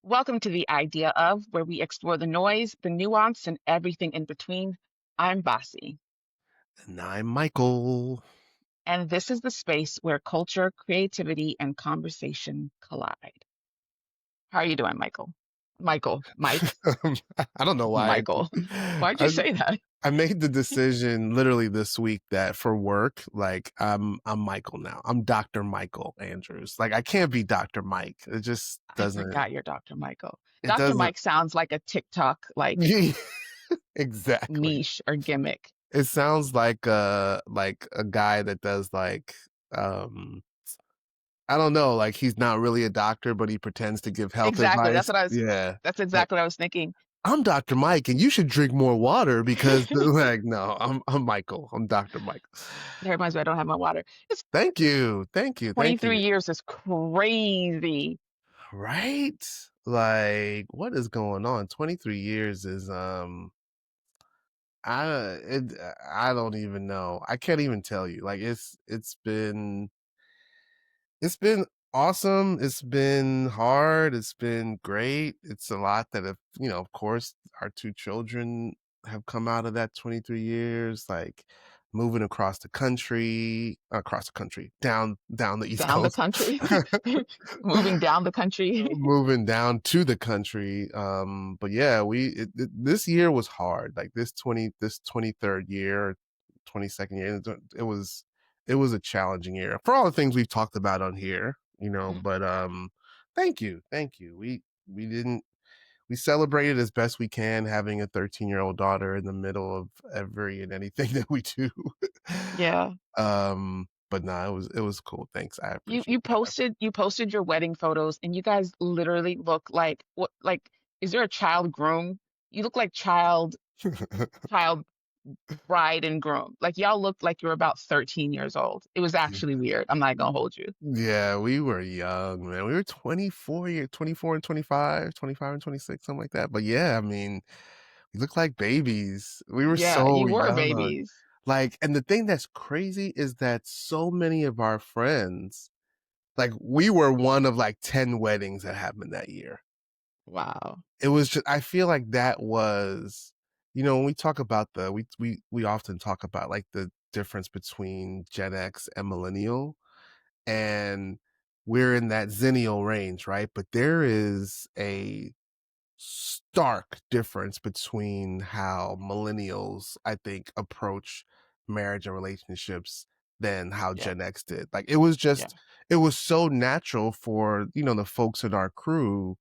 Welcome to the idea of where we explore the noise, the nuance, and everything in between. I'm Bassey, And I'm Michael. and this is the space where culture, creativity, and conversation collide. How are you doing, Michael? Mike, I don't know why. Michael. Why'd you I, say that? I made the decision literally this week that for work, like I'm Michael now. I'm Dr. Michael Andrews. Like I can't be Dr. Mike. It just I doesn't. forgot you're Dr. Michael. It Dr. doesn't. Mike sounds like a TikTok Exactly. niche or gimmick. It sounds like a guy that does um I don't know, like he's not really a doctor, but he pretends to give health Exactly. advice. Yeah. That's Like, exactly what I was thinking. I'm Dr. Mike and you should drink more water because like no, I'm Michael. I'm Dr. Mike. That reminds me, I don't have my water. It's Thank you. Thank you. Thank 23 you. years is crazy. Right? Like what is going on? 23 years is I it, I don't even know. I can't even tell you. Like it's been awesome. It's been hard. It's been great. It's a lot that have, of course, our two children have come out of that 23 years, like moving across the country, down the East Down the Coast, country, moving down the country. moving down to the country. But yeah, this year was hard. Like this 23rd year, 22nd year, it was a challenging year for all the things we've talked about on here, but thank you. We celebrated as best we can having a 13-year-old daughter in the middle of every and anything that we do. Yeah. But nah, it was cool. Thanks. I You appreciate you posted you posted your wedding photos and you guys literally look like what like is there a child groom? You look like that. child bride and groom. Like y'all looked like you were about 13 years old. It was actually weird. I'm not gonna hold you. Yeah, we were young, man. We were 24 and 25, 25 and 26, something like that. But yeah, I mean, we look like babies. We were Yeah, so you were young. babies. Like, and the thing that's crazy is that so many of our friends, like, we were one of like 10 weddings that happened that year. Wow. It was just, I feel like that was, when we talk about we often talk about like the difference between Gen X and millennial, and we're in that zennial range, right? But there is a stark difference between how millennials, I think, approach marriage and relationships than how Yeah. Gen X did. Like Yeah. it was so natural for, the folks in our crew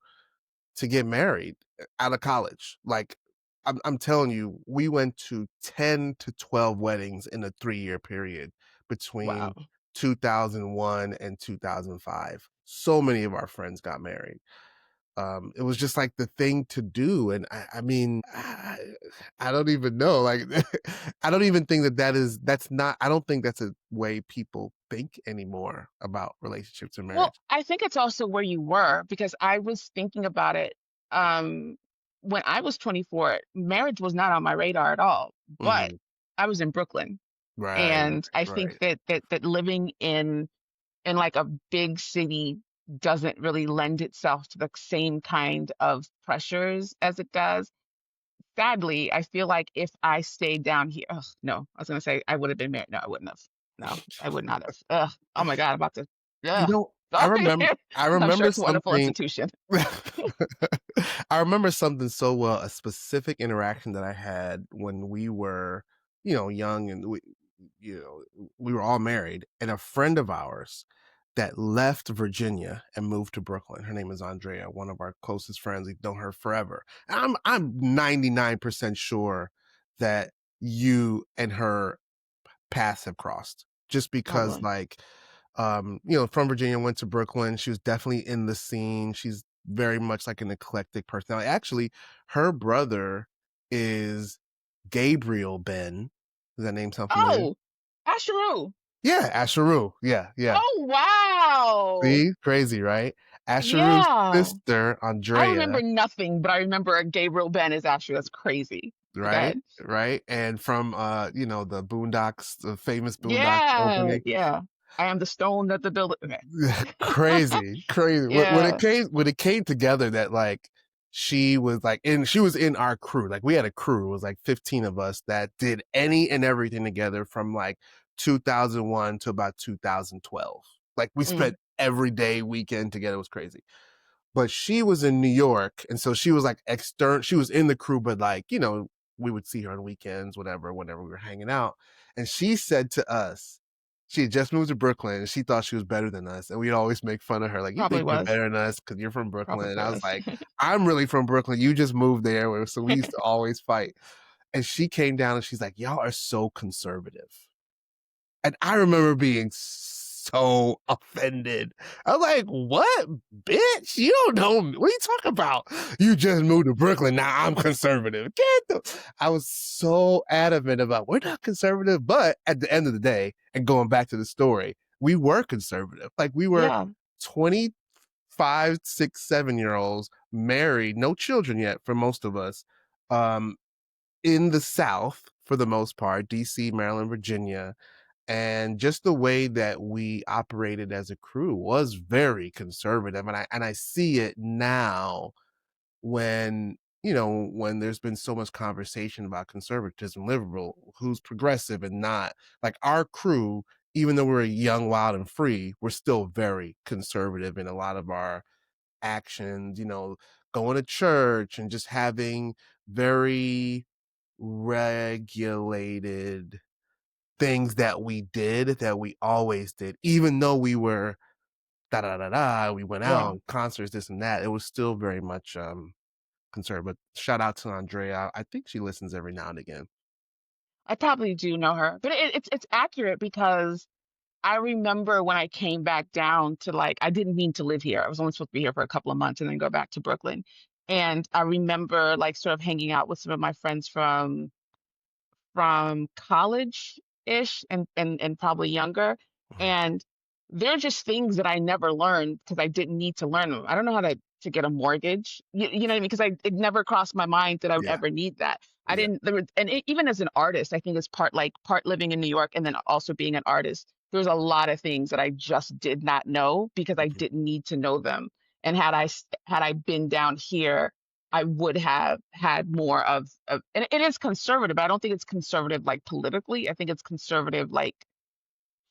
to get married out of college. Like I'm telling you, we went to 10 to 12 weddings in a 3-year period between Wow. 2001 and 2005. So many of our friends got married. It was just like the thing to do. And I mean, I don't even know. Like, I don't even think that's not, I don't think that's a way people think anymore about relationships and Well, marriage. I think it's also where you were because I was thinking about it. Um, when I was 24, marriage was not on my radar at all, but Hmm. I was in Brooklyn. Right, And I think right. that living in like a big city doesn't really lend itself to the same kind of pressures as it does. Sadly, I feel like if I stayed down here, ugh, no, I was gonna say I would have been married. No, I wouldn't have. No, I would not have. Ugh, oh my God, I'm about to. You Ugh. know, I Sorry. remember I I'm sure remember it's a wonderful something institution. I remember something so well, a specific interaction that I had when we were, young, and we were all married, and a friend of ours that left Virginia and moved to Brooklyn. Her name is Andrea, one of our closest friends. We've known her forever. I'm 99% sure that you and her paths have crossed, just because Probably. like from Virginia, went to Brooklyn. She was definitely in the scene. She's very much like an eclectic personality. Actually, her brother is Gabriel Ben. Does that name sound familiar? Oh, Asheru. Yeah, Asheru. Yeah, yeah. Oh, wow. See, crazy, right? Asheru's Yeah. sister, I Andrea, remember nothing, but I remember Gabriel Ben is Asheru. That's crazy. Go right? ahead. Right. And from the Boondocks, the famous Boondocks Yeah. opening. Yeah. I am the stone that the builder. Okay. Crazy, crazy. Yeah. When it came together that like she was in our crew. Like we had a crew, it was like 15 of us that did any and everything together from like 2001 to about 2012. Like we Mm, spent every day weekend together. It was crazy. But she was in New York, and so she was like external. She was in the crew, but like we would see her on weekends, whatever, whenever we were hanging out. And she said to us, she had just moved to Brooklyn, and she thought she was better than us, and we'd always make fun of her, like, "You probably think you're was. better than us because you're from Brooklyn?" Probably And I was was. like, "I'm really from Brooklyn. You just moved there." So we used to always fight. And she came down and she's like, "Y'all are so conservative." And I remember being so offended. I'm like, what, bitch? You don't know me. What are you talking about? You just moved to Brooklyn. Now I'm conservative. I was so adamant about we're not conservative. But at the end of the day, and going back to the story, we were conservative. Like we were Yeah. 25, 6, 7 year olds, married, no children yet for most of us. Um, in the South, for the most part, DC, Maryland, Virginia, and just the way that we operated as a crew was very conservative, and I see it now when when there's been so much conversation about conservatism, liberal, who's progressive and not. Like our crew, even though we're young, wild, and free, we're still very conservative in a lot of our actions, going to church and just having very regulated things that we did that we always did, even though we were da da da da, we went Yeah. out, concerts, this and that. It was still very much concerned. But shout out to Andrea. I think she listens every now and again. I probably do know her, but it's accurate because I remember when I came back down to like I didn't mean to live here. I was only supposed to be here for a couple of months and then go back to Brooklyn. And I remember like sort of hanging out with some of my friends from college-ish and probably younger. Mhm. And they're just things that I never learned because I didn't need to learn them. I don't know how to get a mortgage. You know what I mean? Because it never crossed my mind that I would Yeah, ever need that. I yeah. didn't there was, and even as an artist, I think it's part living in New York and then also being an artist. There's a lot of things that I just did not know because I Mhm. didn't need to know them. And had I been down here, I would have had more of and it is conservative, but I don't think it's conservative like politically. I think it's conservative like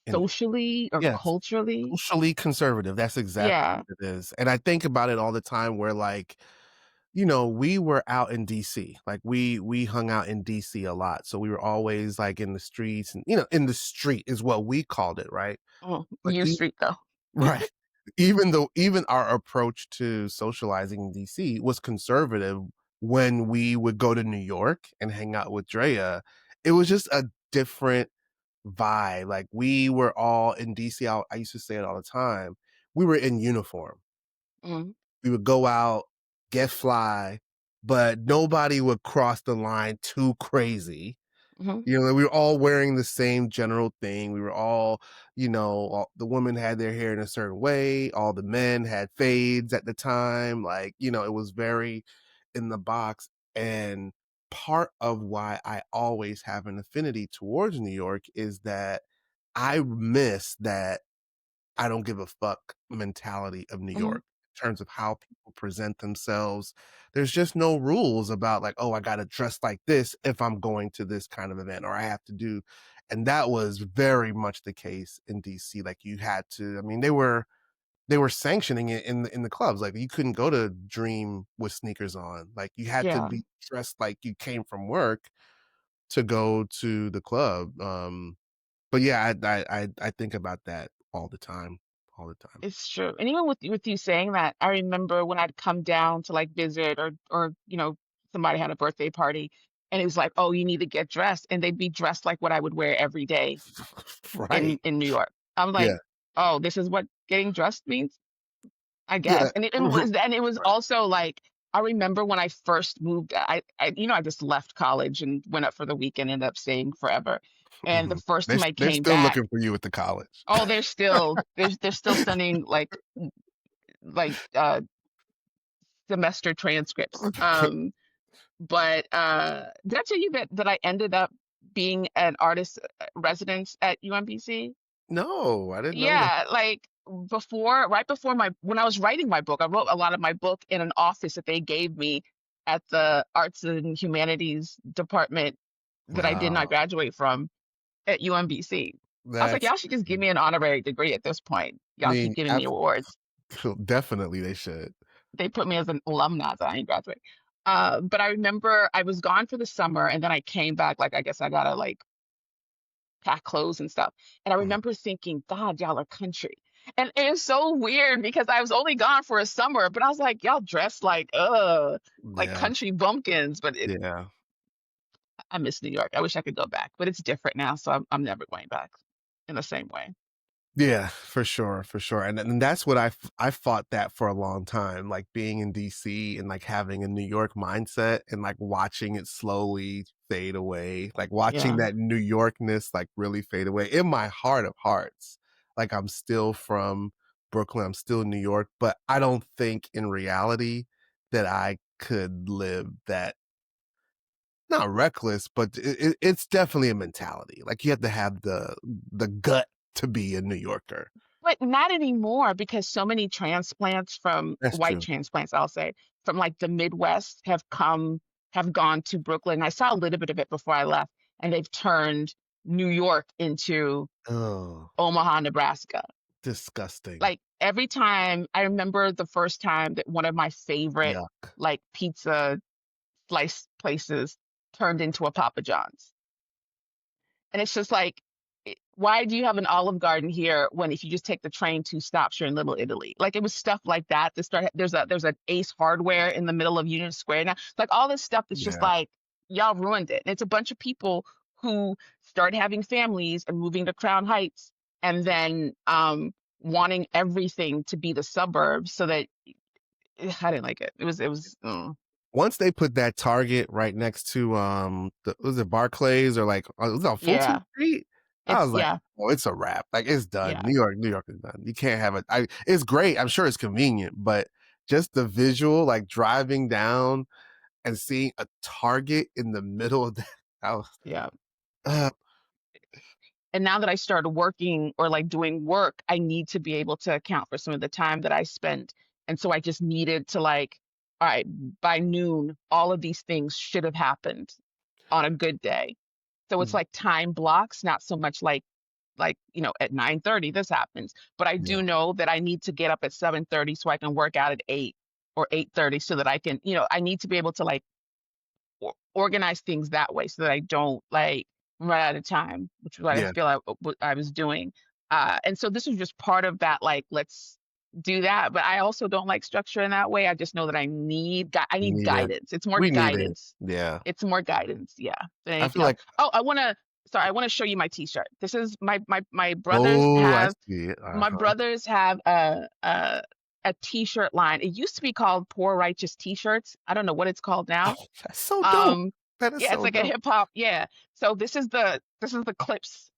And socially or yes, culturally. socially conservative. That's exactly Yeah. what it is. And I think about it all the time where like we were out in DC. Like we hung out in DC a lot. So we were always like in the streets and in the street is what we called it, right? Oh, But U Street though. right. Even though even our approach to socializing in DC was conservative when we would go to New York and hang out with Drea, it was just a different vibe. Like we were all in DC. I used to say it all the time. We were in uniform. Mm, We would go out, get fly, but nobody would cross the line too crazy. mhm, We were all wearing the same general thing. We were all, the women had their hair in a certain way. All the men had fades at the time. Like, it was very in the box. And part of why I always have an affinity towards New York is that I miss that I don't give a fuck mentality of New mhm. York in terms of how people present themselves. There's just no rules about like, oh, I got to dress like this if I'm going to this kind of event or I have to do. And that was very much the case in DC. Like you had to, I mean, they were sanctioning it in the clubs. Like you couldn't go to Dream with sneakers on. Like you had to Yeah. be dressed like you came from work to go to the club. But yeah, I think about that all the time, all the time. It's true. And even with you saying that, I remember when I'd come down to like visit or somebody had a birthday party and it was like, "Oh, you need to get dressed." And they'd be dressed like what I would wear every day Right. in New York. I'm like, Yeah. "Oh, this is what getting dressed means?" I Yeah. guess. And it was Right. also like I remember when I first moved, I just left college and went up for the weekend, ended up staying forever. And the Mhm. first They're time I they're came still back, looking for you at the college. oh, they're still sending like semester transcripts. But did I tell you that I ended up being an artist residence at UMBC? No, I didn't know that. Yeah, like right before when I was writing my book, I wrote a lot of my book in an office that they gave me at the Arts and Humanities department that I did not Wow. graduate from at UMBC. I was like, That's y'all should just give me an honorary degree at this point. I Y'all keep mean, giving me awards. definitely they should. They put me as an alumni, so I ain't graduate. But I remember I was gone for the summer and then I came back, like I guess I gotta like pack clothes and stuff. And I Mhm. remember thinking, God, y'all are country. And it was so weird because I was only gone for a summer, but I was like, y'all dress like Yeah, country bumpkins. yeah. I miss New York. I wish I could go back, but it's different now, so I'm never going back in the same way. Yeah, for sure, and that's what I fought that for a long time, like, being in DC and, like, having a New York mindset and, like, watching it slowly fade away, like, watching Yeah. that New Yorkness, like, really fade away in my heart of hearts. Like, I'm still from Brooklyn, I'm still in New York, but I don't think in reality that I could live that not reckless, but it's definitely a mentality, like, you have to have the gut to be a New Yorker. But not anymore because so many transplants from That's white true. transplants, I'll say, from like the Midwest have gone to Brooklyn. I saw a little bit of it before I left, and they've turned New York into Oh, Omaha, Nebraska. disgusting. Like every time I remember the first time that one of my favorite Yuck. like pizza slice places turned into a Papa John's. And it's just like, why do you have an Olive Garden here when if you just take the train 2 stops, you're in Little Italy? Like it was stuff like that. There's an Ace Hardware in the middle of Union Square now. Like all this stuff that's just Yeah. like y'all ruined it. And it's a bunch of people who started having families and moving to Crown Heights and then wanting everything to be the suburbs so that I didn't like it. It was Once they put that Target right next to, was it Barclays or like, was it on Fulton yeah. Street? I It's was like, yeah, "Oh, it's a wrap. Like, it's done. yeah, New York is done. You can't have it." It's great. I'm sure it's convenient, but just the visual, like driving down and seeing a Target in the middle of that house. yeah. Uh, And now that I started working or like doing work, I need to be able to account for some of the time that I spent. And so I just needed to like, all right, by noon, all of these things should have happened on a good day. So it's like time blocks, not so much like at 9:30 this happens, but I yeah, do know that I need to get up at 7:30 so I can work out at 8 or 8:30 so that I can, I need to be able to like organize things that way so that I don't like run out of time, which is what I yeah, feel what I was doing. And so this was just part of that, like, let's do that. But I also don't like structure in that way. I just know that I you need need it. guidance. It's more We need it. guidance. Yeah. It's more guidance, yeah, than I feel anything else. like, Oh, I want to show you my t-shirt. This is my brothers oh, I have see it. my Uh-huh. brothers have a t-shirt line. It used to be called Poor Righteous T-shirts. I don't know what it's called Oh, now. that's so dope. Um, That is yeah, it's so like a dope. hip hop. Yeah. So this is the clips.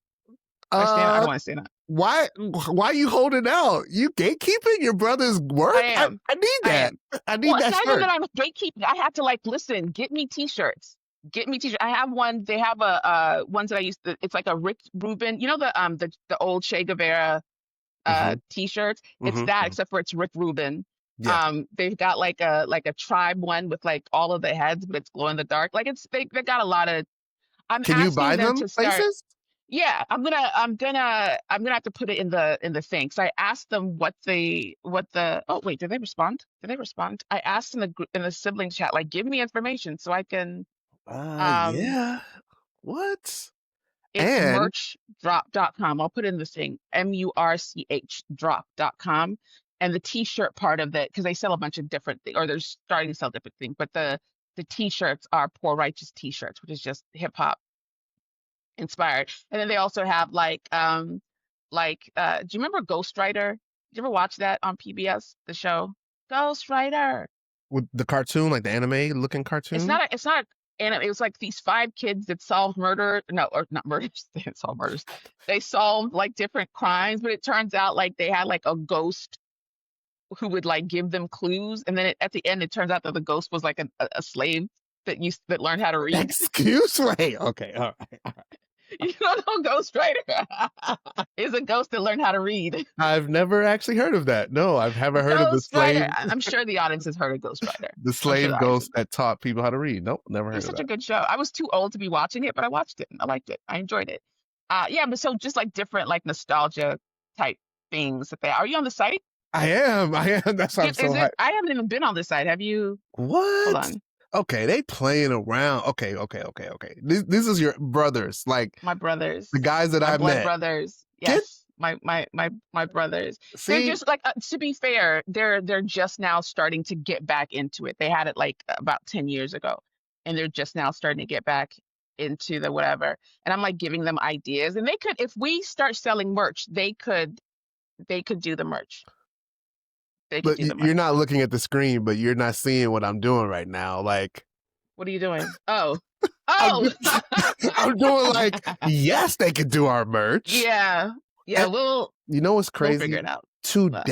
Do I stand? I Uh don't want to stand up. why you holding out? You gatekeeping your brother's I work? am. I need I that. am. I Well, need it's that not even shirt. that I'm gatekeeping. I had to like listen. Get me t-shirts. Get me t-shirt. I have one. They have a ones that I used to. It's like a Rick Rubin. You know the old Che Guevara Mhm, t-shirts. It's mhm, that mhm. except for it's Rick Rubin. Yeah. They've got like a tribe one with like all of the heads, but it's glow in the dark. Like they got a lot of. I'm Can you asking buy them them to start. places? Yeah, I'm gonna have to put it in the thing. So I asked them what the oh wait, did they respond? Did they respond? I asked in the sibling chat, like, give me information so I can um Yeah. What? it's And merchdrop.com. I'll put in the thing, MURCH drop.com. And the t-shirt part of it, because they sell a bunch of different things, or they're starting to sell different things, but the t-shirts are Poor Righteous t-shirts, which is just hip hop inspired. And then they also have do you remember Ghost Rider? Did you ever watch that on PBS, the show? Ghost Rider. with the cartoon, like the anime looking cartoon? It's not and it was like these 5 kids that solved murder, no, or not murders, they didn't solve murders. They solved like different crimes, but it turns out like they had like a ghost who would like give them clues, and then at the end it turns out that the ghost was like a slave that learned how to read. Excuse me. Okay, all right. You don't know Ghost Rider? Is a ghost that learned how to read. I've never actually heard of that. No, I haven't heard of Ghost Rider. I'm sure the audience has heard of Ghost Rider. the I'm sure slave the audience ghost has. that taught people how to read. Nope, never It heard was of such a that. good show. I was too old to be watching it, but I watched it. I liked it. I enjoyed it. Yeah, but so just like different like nostalgia type things that they are you on the site? I am. That's why I'm Get is so it hyped. I haven't even been on this site. Have you? Hold What? on. Okay, they playing around. Okay. This is your brothers, like My the brothers, guys that my I blood met. brothers. Get Yes, my brothers. They're see, just like to be fair, they're just now starting to get back into it. They had it like about 10 years ago, and they're just now starting to get back into the whatever. And I'm like giving them ideas, and they could if we start selling merch, they could do the merch. They could look, do the you're merch. not looking at the screen, but you're not seeing what I'm doing right now. Like What are you doing? Oh. I'm, Oh. I'm doing like, yes, they could do our merch. Yeah. Yeah, And we'll you know what's we'll figure crazy? it out. Well,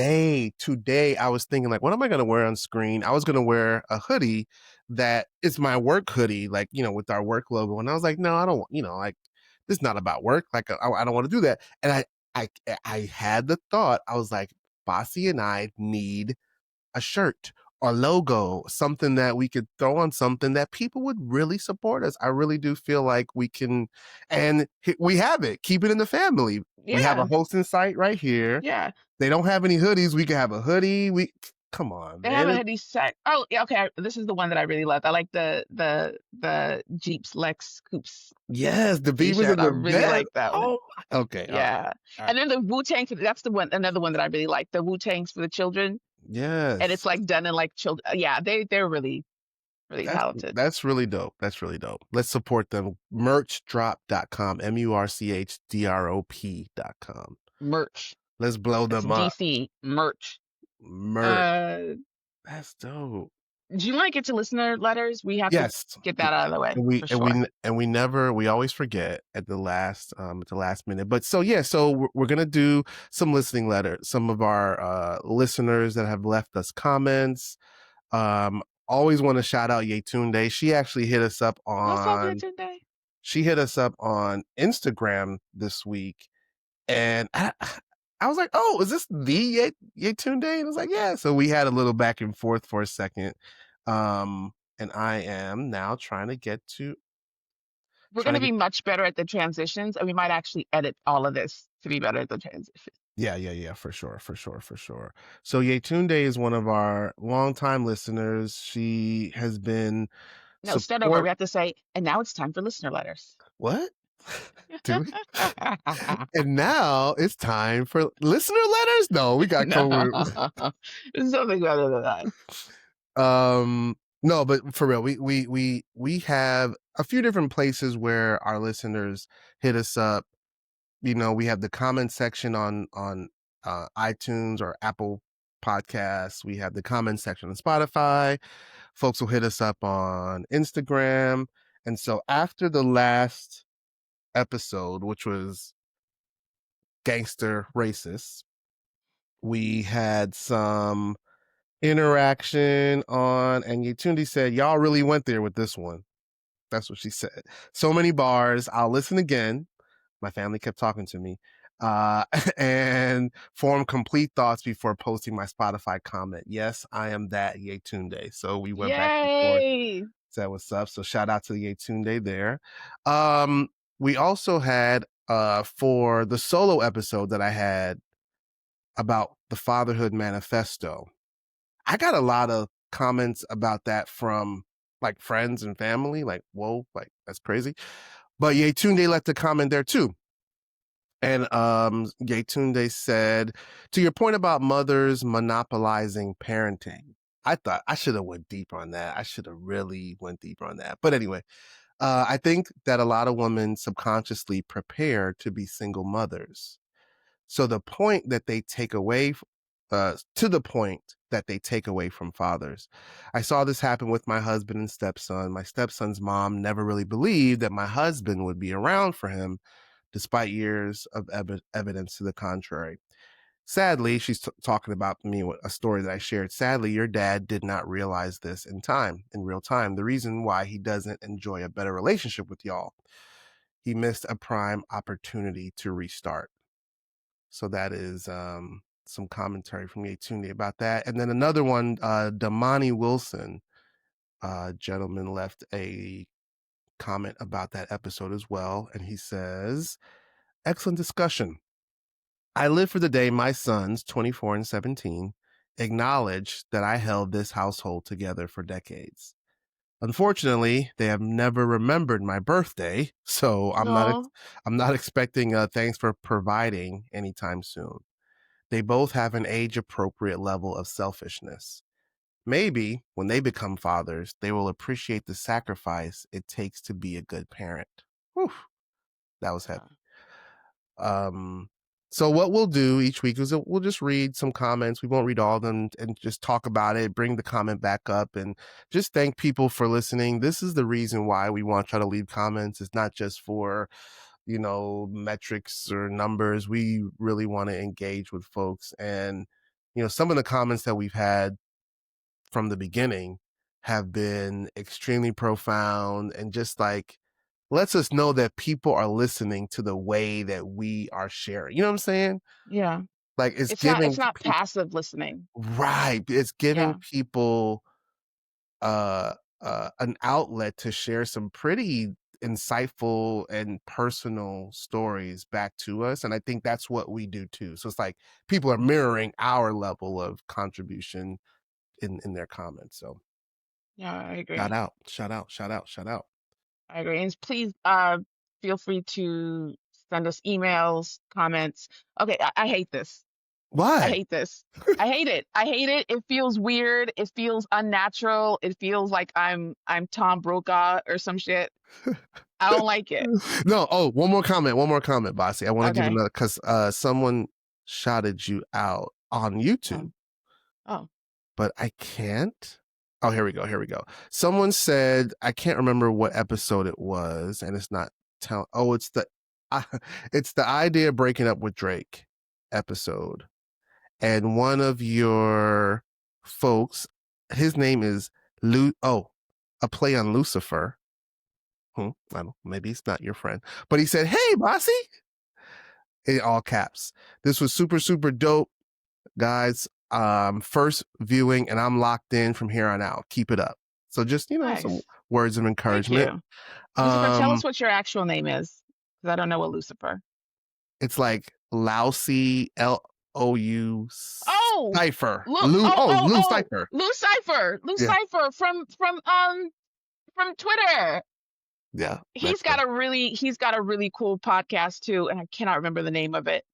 Today, I was thinking like, what am I gonna wear on screen? I was gonna wear a hoodie that is my work hoodie, like with our work logo. And I was like, no, I don't. Like this is not about work. Like I don't want to do that. And I had the thought. I was like, Bossy and I need a shirt or logo, something that we could throw on something that people would really support us. I really do feel like we can, and we have it. Keep it in the family. We have a yeah. hosting site right here. Yeah. They don't have any hoodies. We can have a hoodie. We come on, They have man. a hoodie set. Oh, yeah, okay. This is the one that I really love. I like the Jeeps Lex Coops Yes, the Beavers t-shirt. and I the really best. like that one. Oh, okay, all right, Yeah. all right. And then the Wu-Tang, that's the one, another one that I really like. The Wu-Tangs for the children. And it's Yes, like done in like children. Yeah, they're really, really that's talented. that's really dope. That's really dope. Let's support them. Merchdrop.com, merchdrop.com. Merch. Let's blow It's them up. DC merch. Merch. Uh, That's dope. do you want to get to listener letters? We have to Yes. get that out of the way And we for and we sure. and we never we always forget at the last minute. But so yeah, so we're gonna do some listening letters. Some of our listeners that have left us comments. Always want to shout out Yetunde. She actually hit us up What's up, on Yetunde? Instagram this week, and I was like, "Oh, is this the Yetunde?" And I was like, "Yeah." So we had a little back and forth for a second, and I am now trying to get to We're trying going to to get. be much better at the transitions, and we might actually edit all of this to be better at the transition. Yeah, for sure. So Yetunde is one of our longtime listeners. She has been No, start over. support. We have to say, and now it's time for listener letters. What? Do we? And now it's time for listener letters. No, we got No, COVID. there's something better than that. No, but for real, we have a few different places where our listeners hit us up. We have the comment section on iTunes or Apple Podcasts. We have the comment section on Spotify. Folks will hit us up on Instagram. And so after the last episode, which was Gangster Racist, we had some interaction on, and Yetundi said, y'all really went there with this one. That's what she said. So many bars. I'll listen again. My family kept talking to me. And form complete thoughts before posting my Spotify comment. Yes, I am that Yetunde. So we went back and forth, Yay! said what's up. So shout out to the Yetunde there. We also had for the solo episode that I had about the Fatherhood Manifesto, I got a lot of comments about that from like friends and family, like, whoa, like that's crazy. But Yetunde left a comment there too. And Yetunde said, to your point about mothers monopolizing parenting, I thought I should have went deeper on that. I should have really went deeper on that. But anyway, I think that a lot of women subconsciously prepare to be single mothers. So the point that they take away, to the point that they take away from fathers. I saw this happen with my husband and stepson. My stepson's mom never really believed that my husband would be around for him, despite years of evidence to the contrary. Sadly, she's talking about me, a story that I shared. Sadly, your dad did not realize this in real time. The reason why he doesn't enjoy a better relationship with y'all. he missed a prime opportunity to restart. So that is some commentary from Yatuni about that. And then another one, Damani Wilson, gentleman left a comment about that episode as well. And he says, excellent discussion. I live for the day my sons, 24 and 17, acknowledge that I held this household together for decades. Unfortunately, they have never remembered my birthday, so No. I'm not expecting thanks for providing anytime soon. They both have an age appropriate level of selfishness. Maybe when they become fathers, they will appreciate the sacrifice it takes to be a good parent. Whew, that was heavy. Yeah. Um, so what we'll do each week is we'll just read some comments. We won't read all of them and just talk about it, bring the comment back up, and just thank people for listening. This is the reason why we want y'all to leave comments. It's not just for, metrics or numbers. We really want to engage with folks. And, some of the comments that we've had from the beginning have been extremely profound and just like lets us know that people are listening to the way that we are sharing. You know what I'm saying? Yeah. Like it's It's giving not people passive listening. right. It's giving Yeah. people uh an outlet to share some pretty insightful and personal stories back to us. And I think that's what we do too. So it's like people are mirroring our level of contribution in their comments. So Yeah, I shout agree. out, shout out, shout out, shout out. I agree. And please feel free to send us emails, comments. Okay, I hate this. I Why? hate this. I hate it. I hate it. It feels weird. It feels unnatural. It feels like I'm Tom Brokaw or some shit. I don't like it. No, oh, one more comment, Bossy. I want to give Okay. another because someone shouted you out on YouTube, Oh. Oh. but I can't. Oh, here we go. Here we go. Someone said I can't remember what episode it was, and it's not tell. Oh, uh, it's the idea of breaking up with Drake episode, and one of your folks, his name is Lu. Oh, a play on Lucifer. I don't know, maybe it's not your friend, but he said, "Hey, Bossy," in all caps. This was super, super dope, guys. First viewing, and I'm locked in from here on out. Keep it up. So just some Nice. words of Thank encouragement. you. Lucifer, tell Um, us what your actual name is. Because I don't know what Lucifer. it's like lousy Lou Oh, cipher. look. Lou. Oh, Oh, oh, Lou oh. cipher. Lou Cipher. Lou Yeah, Cipher from Twitter. yeah. He's That's got a really cool podcast too, and I cannot remember the name of it.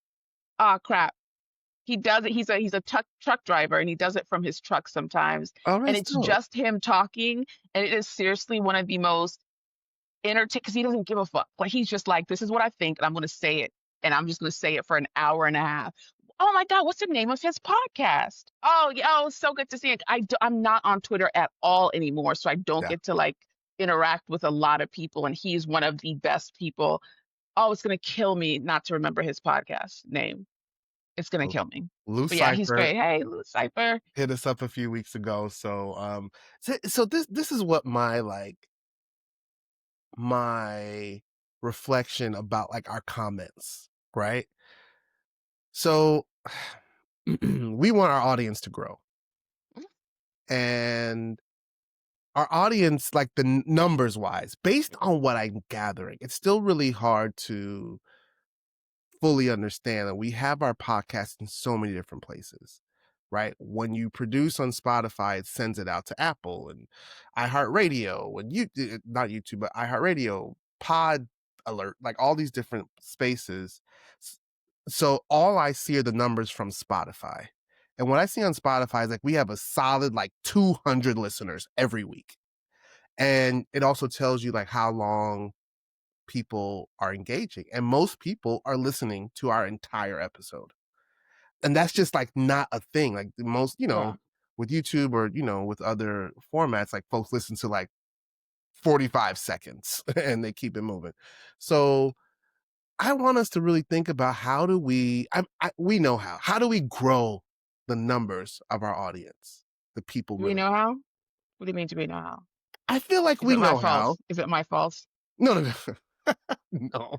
Ah, crap. He does it. He's a truck driver, and he does it from his truck sometimes. all And right. it's Still, just him talking, and it is seriously one of the most entertaining because he doesn't give a fuck. Like he's just like, this is what I think, and I'm gonna say it, and I'm just gonna say it for an hour and a half. Oh my God, what's the name of his podcast? Oh, yeah, oh, it's so good to see it. I'm not on Twitter at all anymore, so I don't yeah. get to like interact with a lot of people, and he's one of the best people. Oh, it's gonna kill me not to remember his podcast name. It's gonna kill me. Lou But yeah, he's cipher great. Hey, Lou Cipher. hit us up a few weeks ago. So this is what my reflection about like our comments, right? So we want our audience to grow. And our audience, like the numbers wise, based on what I'm gathering, it's still really hard to fully understand that we have our podcast in so many different places, right? When you produce on Spotify, it sends it out to Apple and iHeartRadio and not YouTube, but iHeartRadio, Pod Alert, like all these different spaces. So all I see are the numbers from Spotify. And what I see on Spotify is like we have a solid like 200 listeners every week. And it also tells you like how long people are engaging, and most people are listening to our entire episode. And that's just like not a thing. Like the most, Yeah. with YouTube or with other formats, like folks listen to like 45 seconds and they keep it moving. So I want us to really think about how do we know how do we grow the numbers of our audience, the people Do we really. know how? What do you mean, do we know how? I feel like Is we it my know fault? how. Is it my fault? No, no, no. No.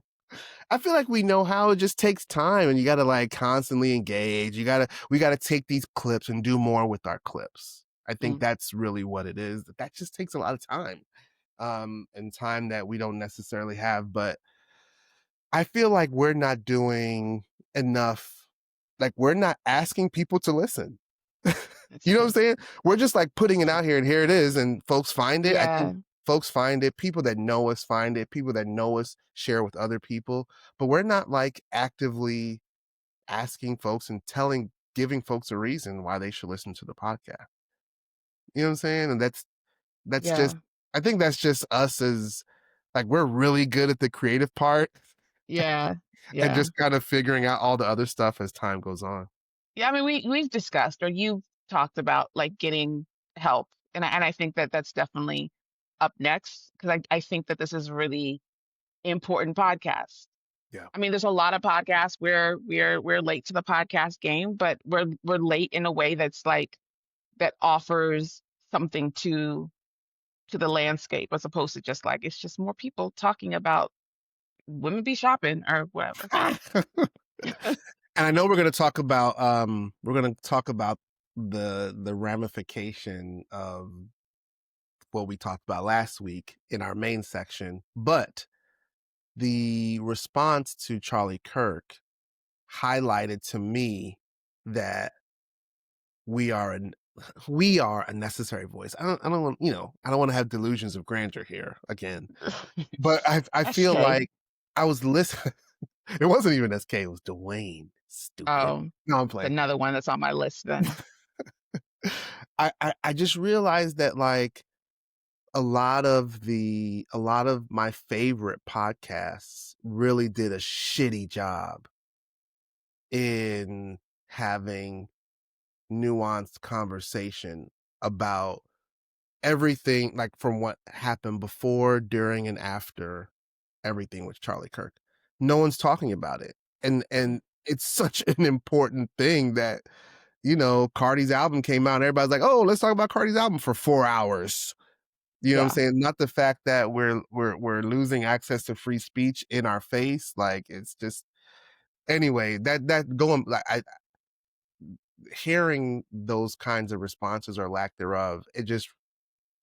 I feel like we know how. It just takes time, and you gotta, like, constantly engage. We gotta take these clips and do more with our clips. I think Mm, that's really what it is. That just takes a lot of time, and time that we don't necessarily have, but I feel like we're not doing enough. Like, we're not asking people to listen. that's You know what I'm true. saying? We're just, like, putting That's it true. out here, and here it is, and folks find it. I think Yeah. folks find it. People that know us find it. People that know us share with other people, but we're not, like, actively asking folks and giving folks a reason why they should listen to the podcast. You know what I'm saying? And that's just Yeah. I think that's just us as, like, we're really good at the creative part Yeah. and Yeah. just kind of figuring out all the other stuff as time goes on. Yeah. I mean, we've discussed, or you've talked about, like, getting help, and I think that that's definitely up next, because I think that this is really important podcast. Yeah. I mean, there's a lot of podcasts where we're late to the podcast game, but we're late in a way that's like that offers something to the landscape, as opposed to just like it's just more people talking about women be shopping or whatever. And I know we're gonna talk about the ramification of what we talked about last week in our main section, but the response to Charlie Kirk highlighted to me that we are an we are a necessary voice. I don't want, I don't want to have delusions of grandeur here again. But I feel SK. like I was listening. It wasn't even SK, it was Dwayne. Stupid. No, I'm It's playing. another one that's on my list then. I just realized that, like, a lot of my favorite podcasts really did a shitty job in having nuanced conversation about everything, like, from what happened before, during, and after everything with Charlie Kirk. No one's talking about it. And it's such an important thing that, Cardi's album came out and everybody's like, "Oh, let's talk about Cardi's album for 4 hours." You know what I'm Yeah, saying? Not the fact that we're losing access to free speech in our face. Like, it's just anyway, that going, like, I hearing those kinds of responses or lack thereof, it just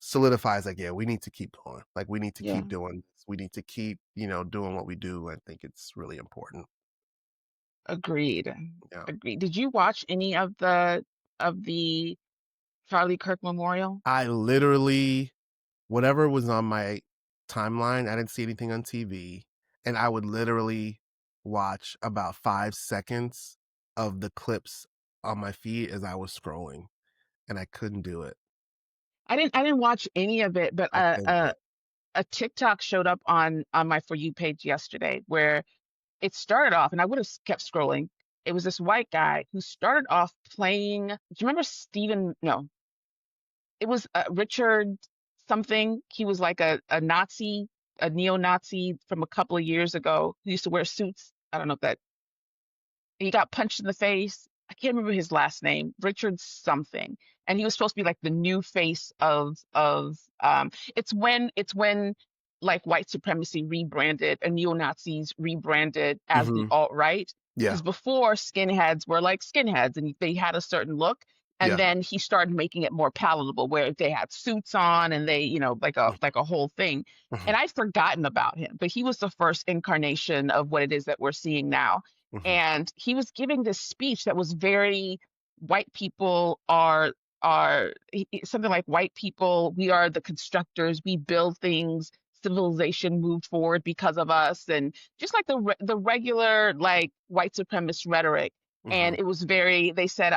solidifies, like, yeah, we need to keep going. Like, we need to yeah, keep doing this. We need to keep, doing what we do. I think it's really important. agreed. Yeah. Agreed. Did you watch any of the Charlie Kirk Memorial? I literally, whatever was on my timeline, I didn't see anything on TV. And I would literally watch about 5 seconds of the clips on my feed as I was scrolling. And I couldn't do it. I didn't watch any of it, but I couldn't do it. a TikTok showed up on my For You page yesterday where it started off, and I would have kept scrolling. It was this white guy who started off playing. Do you remember Stephen? No, it was Richard something. He was like a Nazi, a neo-Nazi from a couple of years ago who used to wear suits. I don't know if that he got punched in the face. I can't remember his last name, Richard something. And he was supposed to be like the new face of it's when like white supremacy rebranded and neo-Nazis rebranded as the Mhm. alt-right. Yeah. Because before skinheads were like skinheads and they had a certain look. And Yeah. then he started making it more palatable where they had suits on and they, like a Mhm. whole thing. Mhm. And I'd forgotten about him, but he was the first incarnation of what it is that we're seeing now, Mhm. and he was giving this speech that was very white people are something like white people, we are the constructors, we build things, civilization moved forward because of us, and just like the regular like white supremacist rhetoric. And Mhm. it was very, they said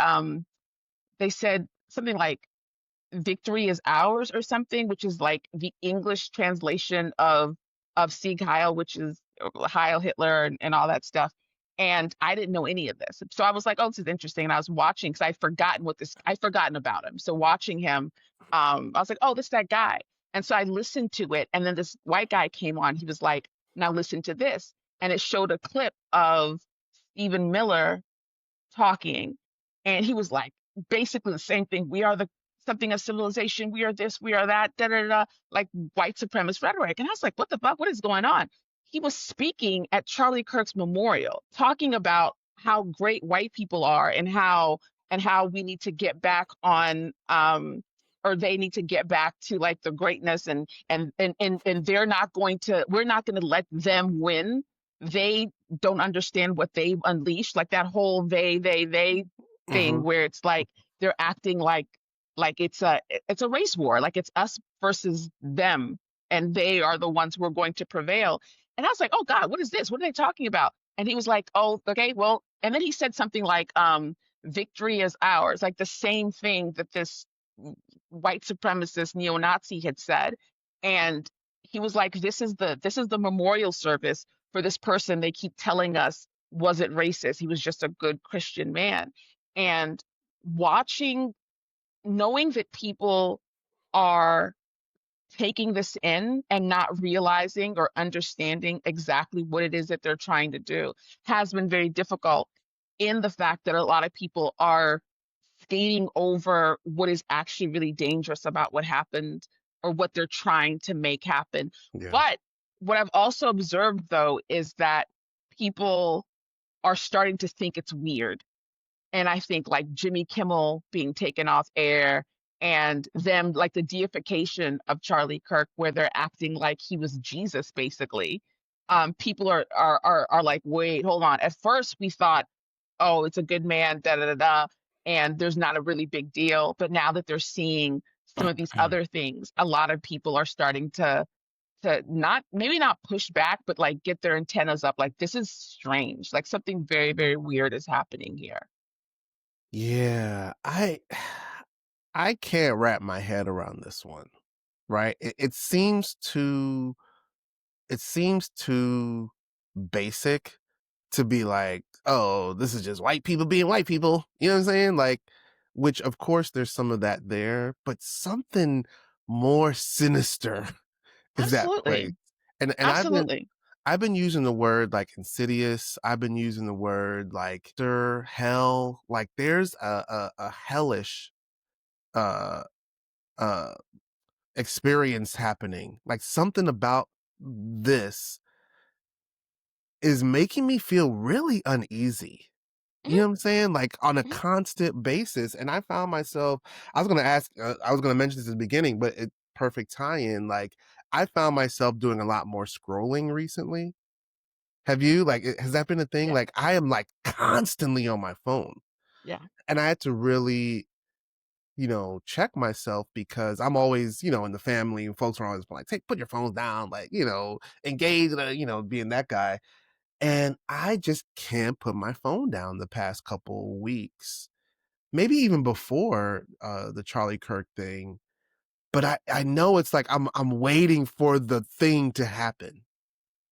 something like victory is ours or something, which is like the English translation of Sieg Heil, which is Heil Hitler and all that stuff. And I didn't know any of this. So I was like, oh, this is interesting. And I was watching because I'd forgotten about him. So watching him, I was like, oh, this is that guy. And so I listened to it. And then this white guy came on. He was like, now listen to this. And it showed a clip of Stephen Miller talking, and he was like basically the same thing. We are the something of civilization. We are this. We are that. Da da da. Like white supremacist rhetoric. And I was like, what the fuck? What is going on? he was speaking at Charlie Kirk's memorial, talking about how great white people are and how we need to get back on or they need to get back to like the greatness and they're not going to we're not going to let them win. They don't understand what they've unleashed, like that whole they thing Mhm. where it's like they're acting like it's a race war, like it's us versus them and they are the ones who are going to prevail. And I was like, oh God, what is this? What are they talking about? And he was like, oh, okay, well, and then he said something like, victory is ours, like the same thing that this white supremacist neo-Nazi had said. And he was like, this is the memorial service for this person they keep telling us wasn't racist. He was just a good Christian man. And watching, knowing that people are taking this in and not realizing or understanding exactly what it is that they're trying to do has been very difficult, in the fact that a lot of people are skating over what is actually really dangerous about what happened or what they're trying to make happen. Yeah. But what I've also observed though is that people are starting to think it's weird, and I think like Jimmy Kimmel being taken off air and them like the deification of Charlie Kirk where they're acting like he was Jesus basically. People are like, wait, hold on. At first we thought, oh, it's a good man, da da da da, and there's not a really big deal. But now that they're seeing some of these other things, a lot of people are starting to not, maybe not push back, but like get their antennas up. Like this is strange. Like something very, very weird is happening here. Yeah, I can't wrap my head around this one, right? It seems too basic to be like, "Oh, this is just white people being white people." You know what I'm saying? Like, which of course there's some of that there, but something more sinister is at play. Absolutely. And Absolutely. I've been using the word like insidious. I've been using the word like hell. Like there's a hellish uh uh experience happening. Like something about this is making me feel really uneasy. You Mhm, know what I'm saying? Like on a mhm. constant basis. And I found myself, I was going to mention this at the beginning, but it perfect tie in. Like I found myself doing a lot more scrolling recently. Have you? Like, has that been a thing? Yeah. Like, I am like constantly on my phone. Yeah. And I had to really, check myself because I'm always, in the family and folks are always like, put your phones down, like, engage, being that guy. And I just can't put my phone down the past couple weeks, maybe even before the Charlie Kirk thing. But I know it's like I'm waiting for the thing to happen.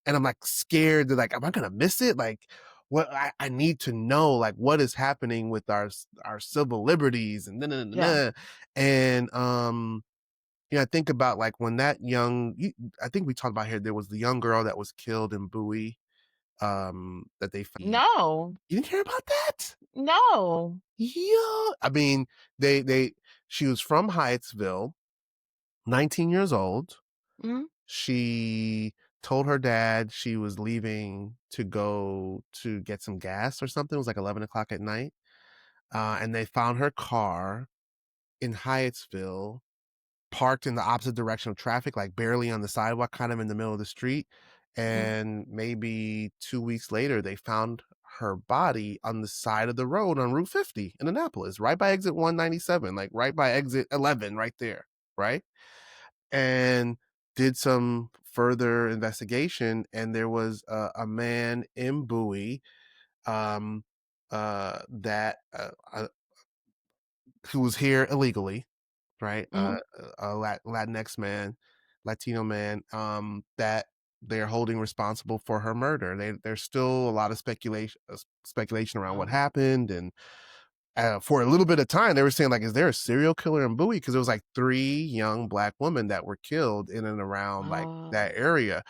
And I'm like scared that like, am I gonna miss it? Like what I need to know like what is happening with our civil liberties and Yeah. and I think about like when I think we talked about here, there was the young girl that was killed in Bowie, that they No. you didn't hear about that? No. Yeah. I mean, they she was from Hyattsville, 19 years old. Mhm, She told her dad she was leaving to go to get some gas or something. It was like 11 o'clock at night. And they found her car in Hyattsville, parked in the opposite direction of traffic, like barely on the sidewalk, kind of in the middle of the street. mhm. And maybe 2 weeks later, they found her body on the side of the road on Route 50 in Annapolis, right by exit 197, like right by exit 11, right there. Right. And did some further investigation. And there was a man in Bowie, um, that who was here illegally, right? Mhm. Latinx man, Latino man, that they're holding responsible for her murder. There's still a lot of speculation around what Wow. happened, and for a little bit of time, they were saying like, "Is there a serial killer in Bowie?" Because there was like 3 young Black women that were killed in and around like Oh. that area.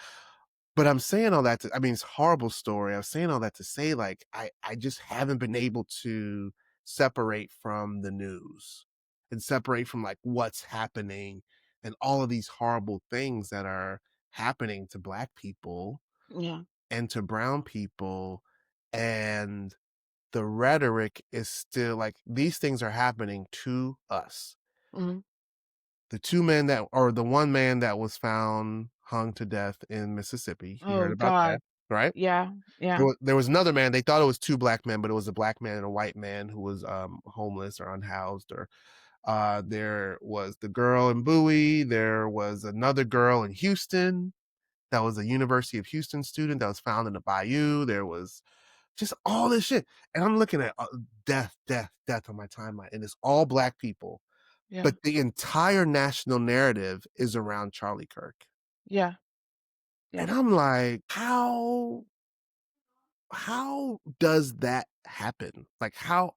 But I'm saying all that I mean, it's a horrible story. I'm saying all that to say, like, I just haven't been able to separate from the news and separate from like what's happening and all of these horrible things that are happening to Black people. Yeah. and to brown people, and the rhetoric is still like these things are happening to us. Mhm. The 2 men that or the 1 man that was found hung to death in Mississippi, you heard Oh about that, God. right? Yeah. Yeah. There was another man, they thought it was 2 black men, but it was a black man and a white man who was, homeless or unhoused, or there was the girl in Bowie, there was another girl in Houston that was a University of Houston student that was found in the bayou, there was just all this shit, and I'm looking at, death, death, death on my timeline, and it's all black people, Yeah. but the entire national narrative is around Charlie Kirk, Yeah. and Yeah. I'm like, how does that happen? Like, how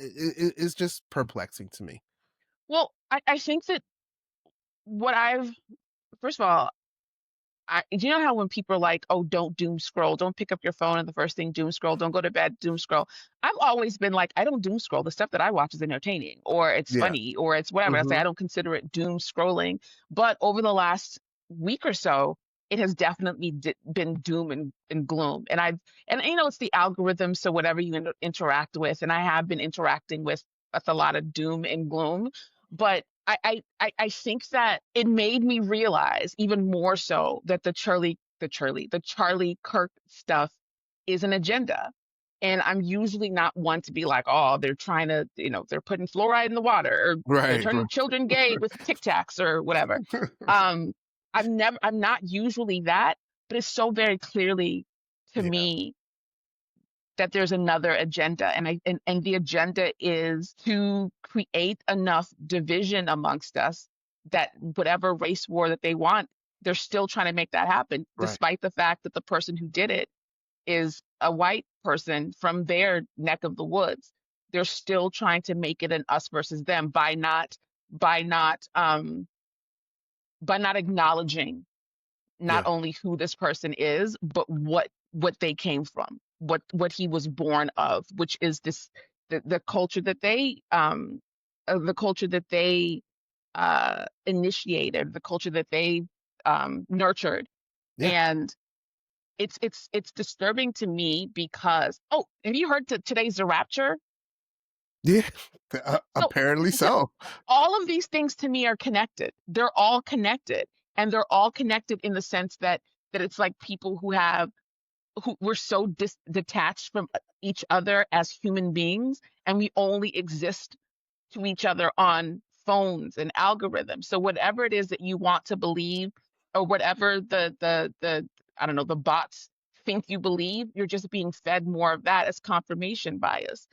it's just perplexing to me. Well, I think that what I've first of all, do you know how when people are like, "Oh, don't doom scroll, don't pick up your phone and the first thing doom scroll, don't go to bed, doom scroll." I've always been like, I don't doom scroll. The stuff that I watch is entertaining, or it's Yeah. funny, or it's whatever. I say I Mhm. don't consider it doom scrolling. But over the last week or so, it has definitely been doom and gloom. And it's the algorithm, so whatever you interact with, and I have been interacting with a lot of doom and gloom. But I think that it made me realize even more so that the Charlie Kirk stuff is an agenda. And I'm usually not one to be like, oh, they're trying to, they're putting fluoride in the water, or they're Right, turning right. children gay with Tic Tacs or whatever. Um, I'm not usually that, but it's so very clearly to Yeah, me that there's another agenda, and the agenda is to create enough division amongst us that whatever race war that they want, they're still trying to make that happen, right. despite the fact that the person who did it is a white person from their neck of the woods. They're still trying to make it an us versus them by not by not acknowledging not Yeah, only who this person is, but what they came from, what he was born of, which is the culture that they initiated, the culture that they nurtured. yeah, And it's disturbing to me because, oh, have you heard today's the rapture? yeah. So Apparently to, so. all of these things to me are connected. They're all connected, and they're all connected in the sense that it's like people who we're so detached from each other as human beings, and we only exist to each other on phones and algorithms. So whatever it is that you want to believe, or whatever the I don't know, the bots think you believe, you're just being fed more of that as confirmation bias.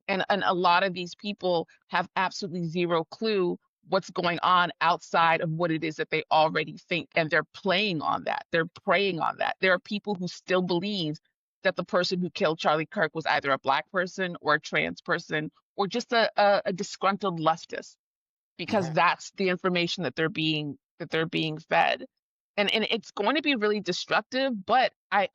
And a lot of these people have absolutely zero clue what's going on outside of what it is that they already think, and they're playing on that, they're preying on that. There are people who still believe that the person who killed Charlie Kirk was either a black person or a trans person, or just a disgruntled leftist, because Yeah, that's the information that they're being fed. And it's going to be really destructive. But I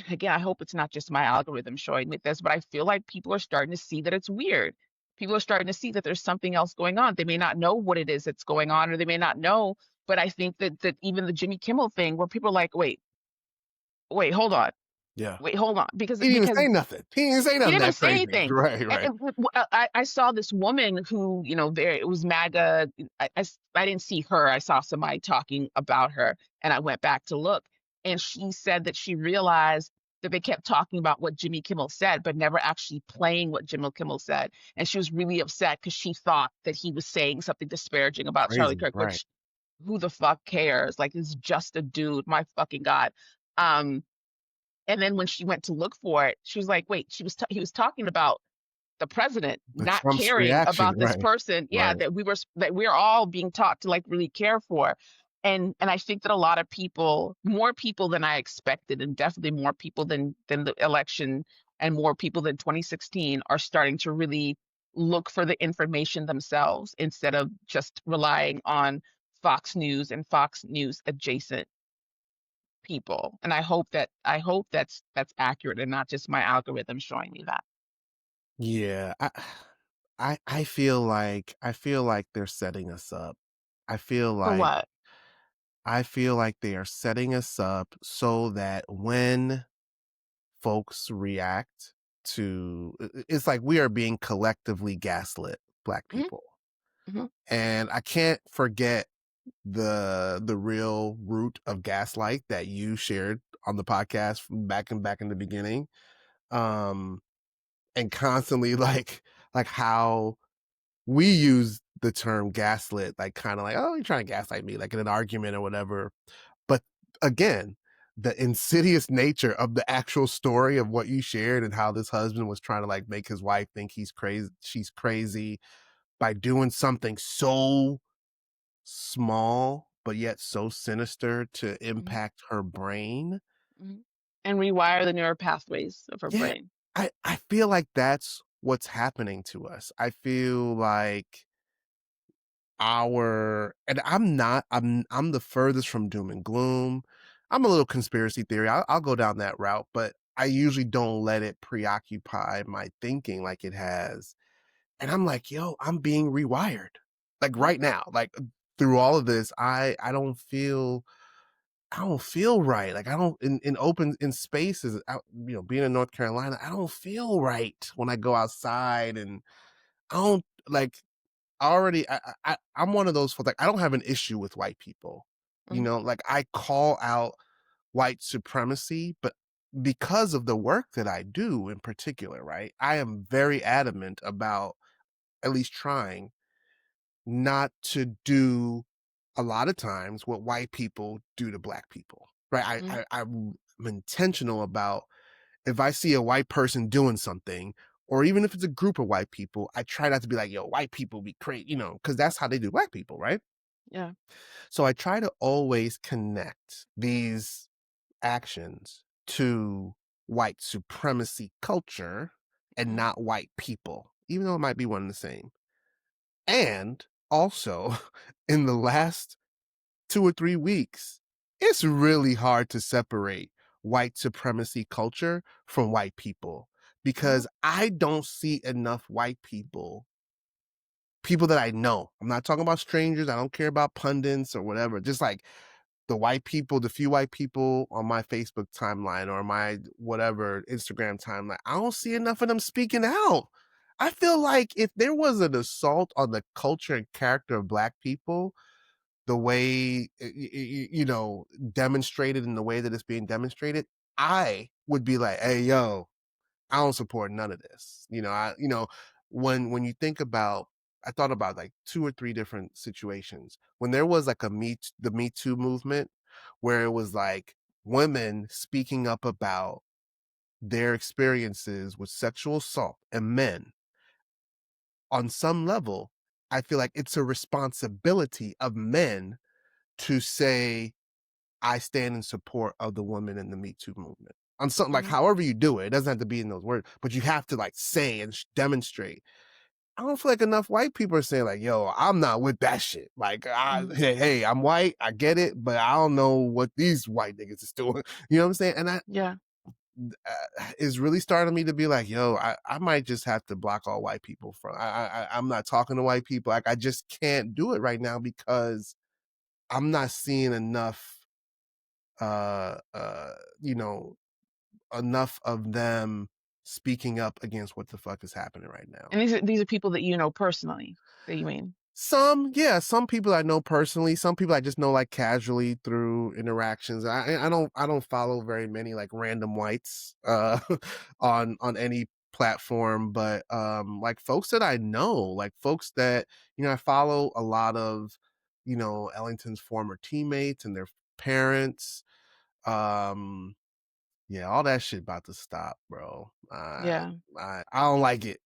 again, I hope it's not just my algorithm showing me this, but I feel like people are starting to see that it's weird. People are starting to see that there's something else going on. They may not know what it is that's going on, or they may not know, but I think that even the Jimmy Kimmel thing, where people are like, wait, hold on, yeah. wait, hold on, because He didn't even say nothing. He didn't say he nothing didn't even that say crazy. anything. Right, right. I saw this woman who, there it was MAGA. I didn't see her. I saw somebody talking about her, and I went back to look, and she said that she realized that they kept talking about what Jimmy Kimmel said, but never actually playing what Jimmy Kimmel said, and she was really upset because she thought that he was saying something disparaging about Charlie Crazy, Kirk, right. which who the fuck cares? Like, it's just a dude. My fucking god. Um, and then when she went to look for it, she was like, wait, he was talking about the president The not Trump's caring reaction, about this right, person. Yeah, right. that we're all being taught to like really care for. And I think that a lot of people, more people than I expected, and definitely more people than the election, and more people than 2016, are starting to really look for the information themselves instead of just relying on Fox News and Fox News adjacent people. And I hope that's accurate and not just my algorithm showing me that. Yeah, I feel like they're setting us up. I feel For like what? they are setting us up so that when folks react to it's like we are being collectively gaslit, Black Hmm. people. Hmm. And I can't forget the real root of gaslight that you shared on the podcast from back in the beginning. Um and constantly like how we use the term gaslit, like kind of like, oh, you're trying to gaslight me, like in an argument or whatever. But again, the insidious nature of the actual story of what you shared and how this husband was trying to like make his wife think she's crazy by doing something so small but yet so sinister to Hmm. impact her brain. Hmm. And rewire the neural pathways of her Yeah, brain. I feel like that's what's happening to us. I feel like our and I'm the furthest from doom and gloom. I'm a little conspiracy theory. I'll go down that route, but I usually don't let it preoccupy my thinking like it has. And I'm like, yo, I'm being rewired. Like Hmm. right now, like through all of this, I don't feel right. Like I don't in open in spaces out, being in North Carolina, I don't feel right when I go outside and I don't like already I'm one of those folks, like I don't have an issue with white people. Hmm. Like I call out white supremacy, but because of the work that I do in particular, right? I am very adamant about at least trying not to do a lot of times what white people do to Black people. Right. Hmm. I'm intentional about if I see a white person doing something, or even if it's a group of white people, I try not to be like, yo, white people be crazy, because that's how they do Black people, right? Yeah. So I try to always connect these actions to white supremacy culture and Hmm. not white people, even though it might be one and the same. And also, in the last 2 or 3 weeks, it's really hard to separate white supremacy culture from white people Hmm. because I don't see enough white people that I know. I'm not talking about strangers. I don't care about pundits or whatever. Just like the white people, the few white people on my Facebook timeline or my whatever Instagram timeline, I don't see enough of them speaking out. I feel like if there was an assault on the culture and character of Black people, the way demonstrated in the way that it's being demonstrated, I would be like, hey, yo, I don't support none of this. When you think about, I thought about like 2 or 3 different situations when there was like the Me Too movement, where it was like women speaking up about their experiences with sexual assault and men. On some level, I feel like it's a responsibility of men to say, I stand in support of the women in the Me Too movement. On something like Hmm. however you do it, it doesn't have to be in those words, but you have to like say and demonstrate. I don't feel like enough white people are saying like, "Yo, I'm not with that shit." Like, Hmm. hey, I'm white, I get it, but I don't know what these white niggas is doing. You know what I'm saying? And that Yeah. is really starting me to be like, "Yo, I might just have to block all white people from. I'm not talking to white people. Like, I just can't do it right now because I'm not seeing enough uh uh you know enough of them speaking up against what the fuck is happening right now. And these are people that you know personally, that you mean. Some people I know personally, some people I just know like casually through interactions. I don't follow very many like random whites on any platform, but like folks that I know, like folks that I follow a lot of Ellington's former teammates and their parents. um Yeah, all that shit about to stop, bro. Yeah. I don't like it.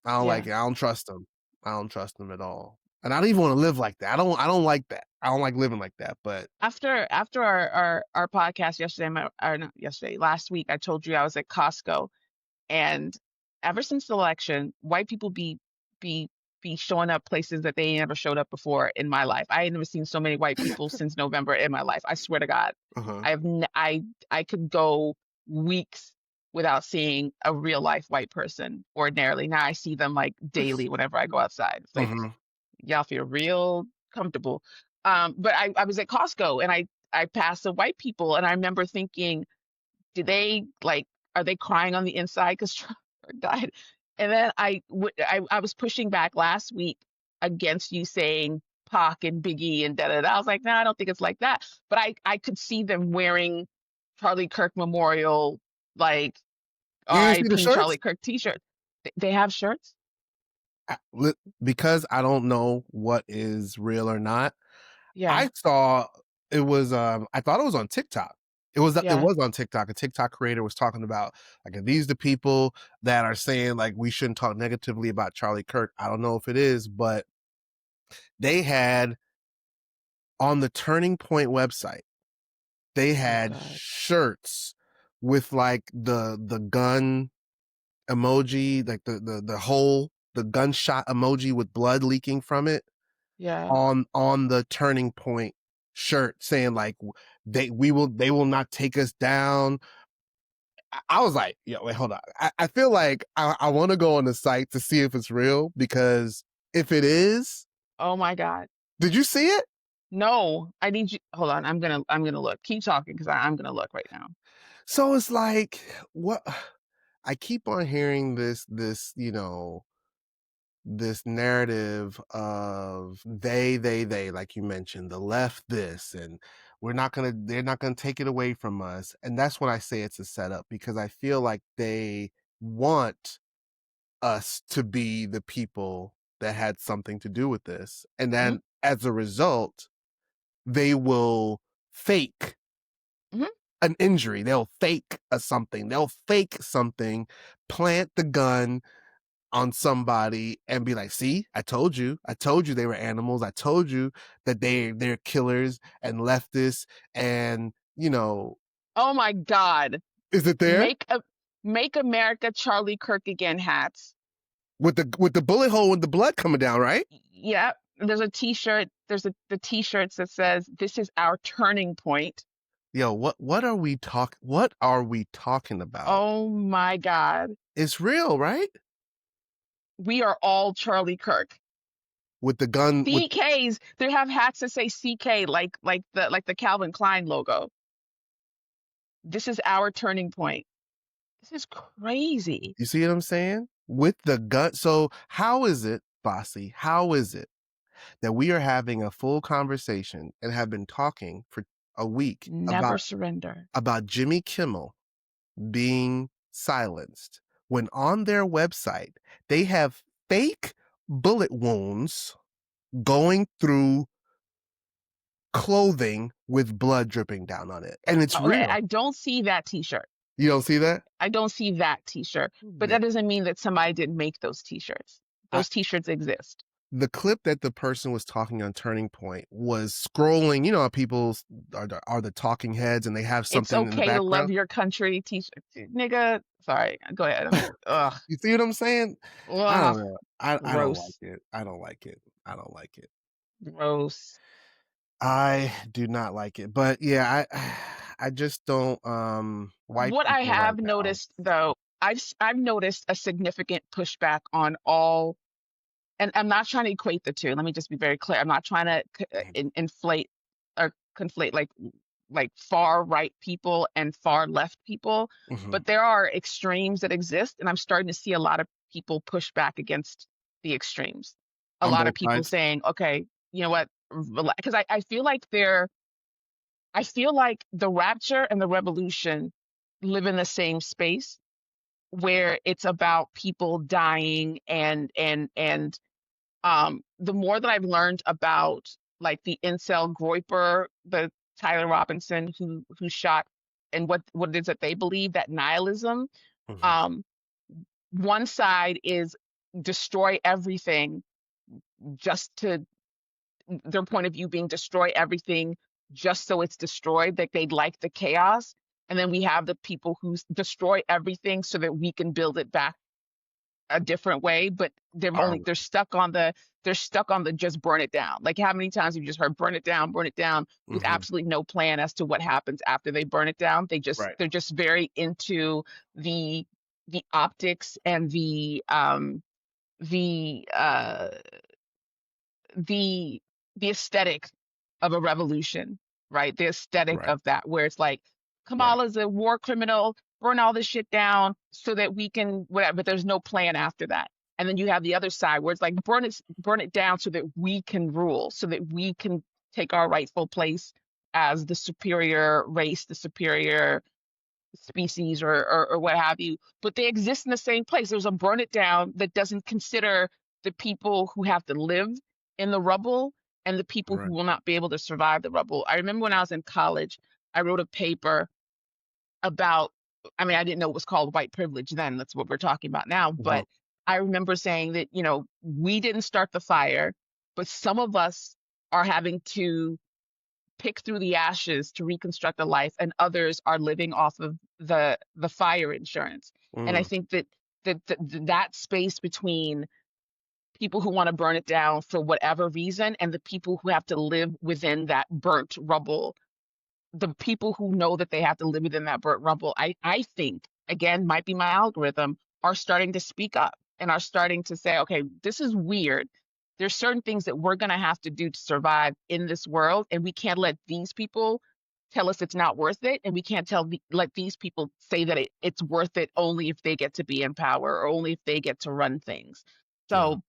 I don't like Yeah. it. I don't trust them. I don't trust them at all. And I don't even want to live like that. I don't like that. I don't like living like that. But After our podcast yesterday, or not yesterday, last week, I told you I was at Costco. And ever since the election, white people be be showing up places that they never showed up before in my life. I ain't never seen so many white people since November in my life. I swear to God. uh-huh. I've n- I could go weeks without seeing a real life white person ordinarily. Now I see them like daily whenever I go outside. It's like Mhm. y'all feel real comfortable. But I was at Costco and I passed the white people and I remember thinking, did they like, are they crying on the inside because Trump died? And then I was pushing back last week against you saying Pac and Biggie and da da da. I was like, no, I don't think it's like that. But I could see them wearing Charlie Kirk Memorial, like You didn't see the R.I.P. shirts? Charlie Kirk t-shirts. They have shirts? Because I don't know what is real or not. Yeah, I saw it was I thought it was on TikTok. It yeah. was on TikTok. A TikTok creator was talking about like, are these the people that are saying like we shouldn't talk negatively about Charlie Kirk? I don't know if it is, but they had on the Turning Point website, they Oh had God. shirts with like the gun emoji, like the whole the gunshot emoji with blood leaking from it Yeah. on the Turning Point shirt saying like they will not take us down. I was like, yeah, wait, hold on. I feel like I want to go on the site to see if it's real, because if it is, Oh my God. did you see it? No, I need you. Hold on. I'm gonna look. Keep talking because I'm gonna look right now. So it's like, what? I keep on hearing this, this narrative of they, like you mentioned, the left this, and they're not gonna take it away from us. And that's when I say it's a setup, because I feel like they want us to be the people that had something to do with this. And Hmm. then as a result, they will fake Hmm. an injury. They'll fake a something. They'll fake something, plant the gun on somebody and be like, see, I told you. I told you they were animals. I told you that they're killers and leftists. And, Oh my God. is it there? Make a Make America Charlie Kirk again hats. With the bullet hole and the blood coming down, right? Yeah. There's a t-shirt. The t-shirts that says this is our turning point. Yo, what are we talking about? Oh my God. It's real, right? We are all Charlie Kirk. With the gun with CKs, they have hats that say CK like the Calvin Klein logo. This is our turning point. This is crazy. You see what I'm saying? With the gun. So how is it, Bossy? How is it that we are having a full conversation and have been talking for a week Never surrender. about Jimmy Kimmel being silenced, when on their website they have fake bullet wounds going through clothing with blood dripping down on it, and it's Okay, real? I don't see that t-shirt. You don't see that? I don't see that t-shirt. But Man, that doesn't mean that somebody didn't make those t-shirts. I, Those t-shirts exist. the clip that the person was talking on Turning Point was scrolling. You know how people are the talking heads and they have It's something in the okay to love background. your country t-shirt. Nigga, sorry. Go ahead. Ugh, You see what I'm saying? I ugh, don't know. I don't like gross, it. I don't like it. I don't like it. gross. I do not like it. But yeah, I just don't white What I people right have now. noticed though, I've noticed a significant pushback on all, and I'm not trying to equate the two. Let me just be very clear. I'm not trying to inflate or conflate like far right people and far left people, Mhm. but there are extremes that exist, and I'm starting to see a lot of people push back against the extremes. A On lot of both people sides. saying, okay, you know what? Because I feel like the rapture and the revolution live in the same space where it's about people dying and the more that I've learned about like the incel Groyper, the Tyler Robinson who shot, and what it is that they believe, that nihilism, Mhm. um, one side is destroy everything, just to their point of view being destroy everything just so it's destroyed, that they like the chaos. And then we have the people who destroy everything so that we can build it back a different way, but Are they're stuck on the just burn it down. Like how many times have you just heard burn it down with mhm. absolutely no plan as to what happens after they burn it down? Right. They're just very into the the optics and the uh the the aesthetic of a revolution, right? The aesthetic Right. of that, where it's like Right. Kamala's a war criminal, burn all this shit down so that we can whatever, but there's no plan after that. And then you have the other side where it's like burn it down so that we can rule, so that we can take our rightful place as the superior race, the superior species, or what have you. But they exist in the same place. There's a burn it down that doesn't consider the people who have to live in the rubble and the people who Right. will not be able to survive the rubble. I remember when I was in college, I wrote a paper about, I mean, I didn't know it was called white privilege then. That's what we're talking about now. Mhm. But I remember saying that, we didn't start the fire, but some of us are having to pick through the ashes to reconstruct a life, and others are living off of the fire insurance. And I Mm. think that space between people who want to burn it down for whatever reason and the people who have to live within that burnt rubble, the people who know that they have to live within that burnt rubble, I think, again, might be my algorithm, are starting to speak up and are starting to say, okay, this is weird. There's certain things that we're going to have to do to survive in this world, and we can't let these people tell us it's not worth it, and we can't let these people say that it's worth it only if they get to be in power or only if they get to run things. Yeah. So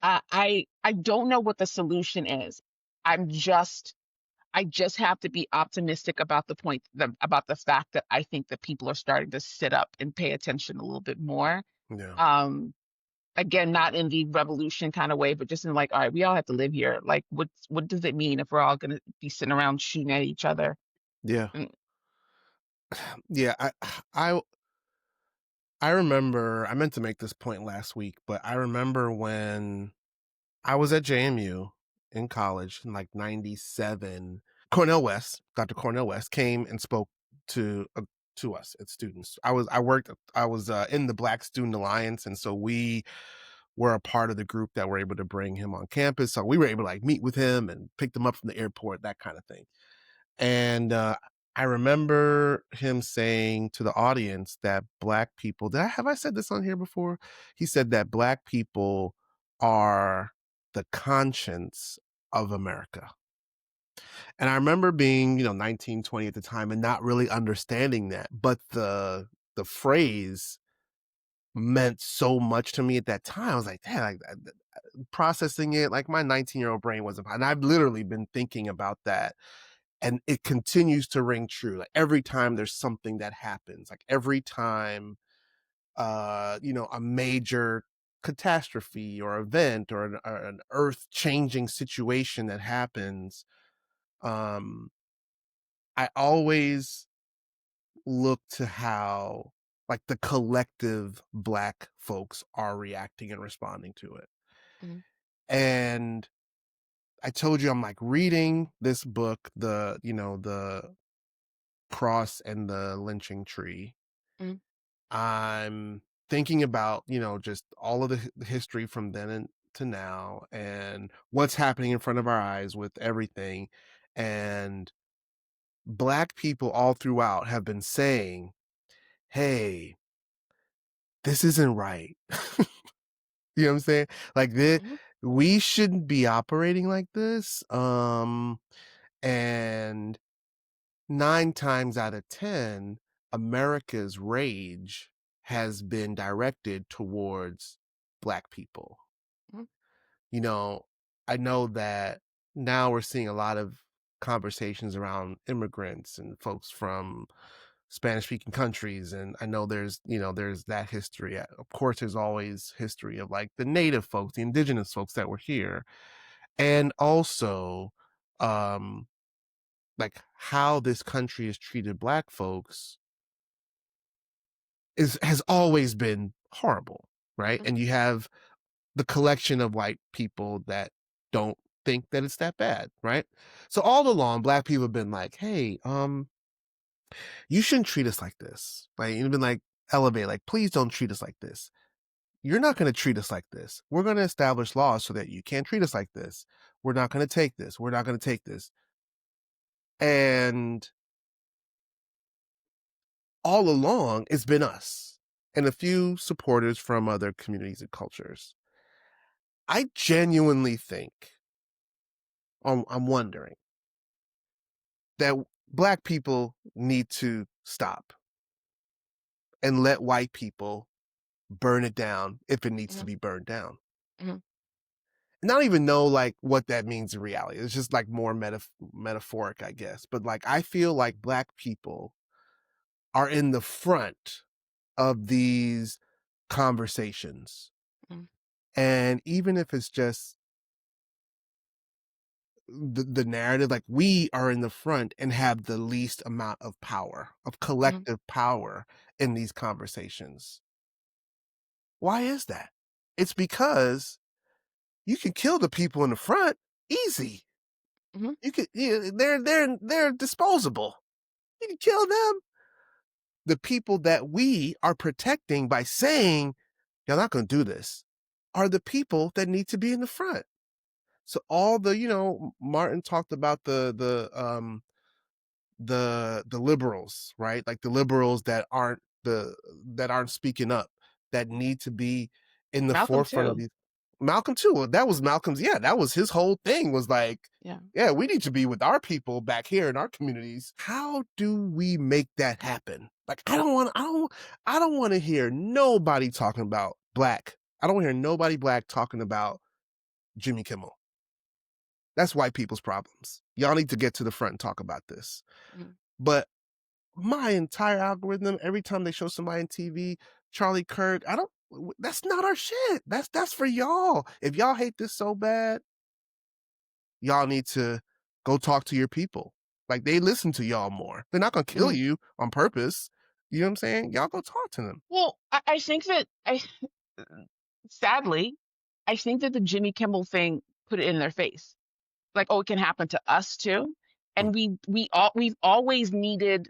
I don't know what the solution is. I'm just I just have to be optimistic about about the fact that I think that people are starting to sit up and pay attention a little bit more. Yeah. Um, Again, not in the revolution kind of way, but just in like, all right, we all have to live here. Like, what does it mean if we're all gonna be sitting around shooting at each other? Yeah. Mm, Yeah. I I remember I meant to make this point last week, but I remember when I was at JMU in college in like 97. Cornell West, Dr. Cornell West came and spoke to to us as students. I was in the Black Student Alliance, and so we were a part of the group that were able to bring him on campus. So we were able to like meet with him and pick them up from the airport, that kind of thing. And I remember him saying to the audience that Black people, have I said this on here before? He said that Black people are the conscience of America. And I remember being, 19, 20 at the time and not really understanding that. But the phrase meant so much to me at that time. I was like, damn, like, processing it, like my 19-year-old brain wasn't, and I've literally been thinking about that, and it continues to ring true. Like every time there's something that happens, like every time a major catastrophe or event or an earth-changing situation that happens, um, I always look to how like the collective Black folks are reacting and responding to it. mm, And I told you I'm like reading this book, the cross and the lynching tree. mm, I'm thinking about, just all of the history from then and to now and what's happening in front of our eyes with everything. And Black people all throughout have been saying, hey, this isn't right. You know what I'm saying? Like this, mm, we shouldn't be operating like this. And 9 times out of 10, America's rage has been directed towards Black people. mm, You know, I know that now we're seeing a lot of conversations around immigrants and folks from Spanish speaking countries. And I know there's that history. Of course, there's always history of like the native folks, the indigenous folks that were here. And also, um, like how this country has treated Black folks has always been horrible, right? mm, And you have the collection of white people that don't think that it's that bad, right? So all along, Black people have been like, hey, you shouldn't treat us like this. Like you've been like elevate, like, please don't treat us like this. You're not going to treat us like this. We're going to establish laws so that you can't treat us like this. We're not going to take this. We're not going to take this. And all along, it's been us and a few supporters from other communities and cultures. I genuinely think, I'm wondering that black people need to stop and let white people burn it down if it needs to Mhm, be burned down. mhm, And I don't even know like what that means in reality. It's just like more metaphoric, I guess. But like I feel like black people are in the front of these conversations. mhm, And even if it's just the narrative, like we are in the front and have the least amount of power, of mhm, collective power in these conversations. Why is that? It's because you can kill the people in the front easy. mhm, You can, they're disposable. You can kill them. The people that we are protecting by saying you're not going to do this are the people that need to be in the front. So all the, Martin talked about the liberals, right? Like the liberals that aren't speaking up, that need to be in the Malcolm forefront of too. these. Malcolm too. Well, that was Malcolm's. Yeah, that was his whole thing. Was like, Yeah. yeah, we need to be with our people back here in our communities. How do we make that happen? Like, I don't want to hear nobody talking about black. I don't want to hear nobody black talking about Jimmy Kimmel. That's white people's problems. Y'all need to get to the front and talk about this. Mhm, But my entire algorithm, every time they show somebody on TV, Charlie Kirk, that's not our shit. That's for y'all. If y'all hate this so bad, y'all need to go talk to your people. Like they listen to y'all more. They're not gonna kill mhm. you on purpose. You know what I'm saying? Y'all go talk to them. Well, I think that sadly, I think that the Jimmy Kimmel thing put it in their face. Like, oh, it can happen to us too. Mm, And we've always needed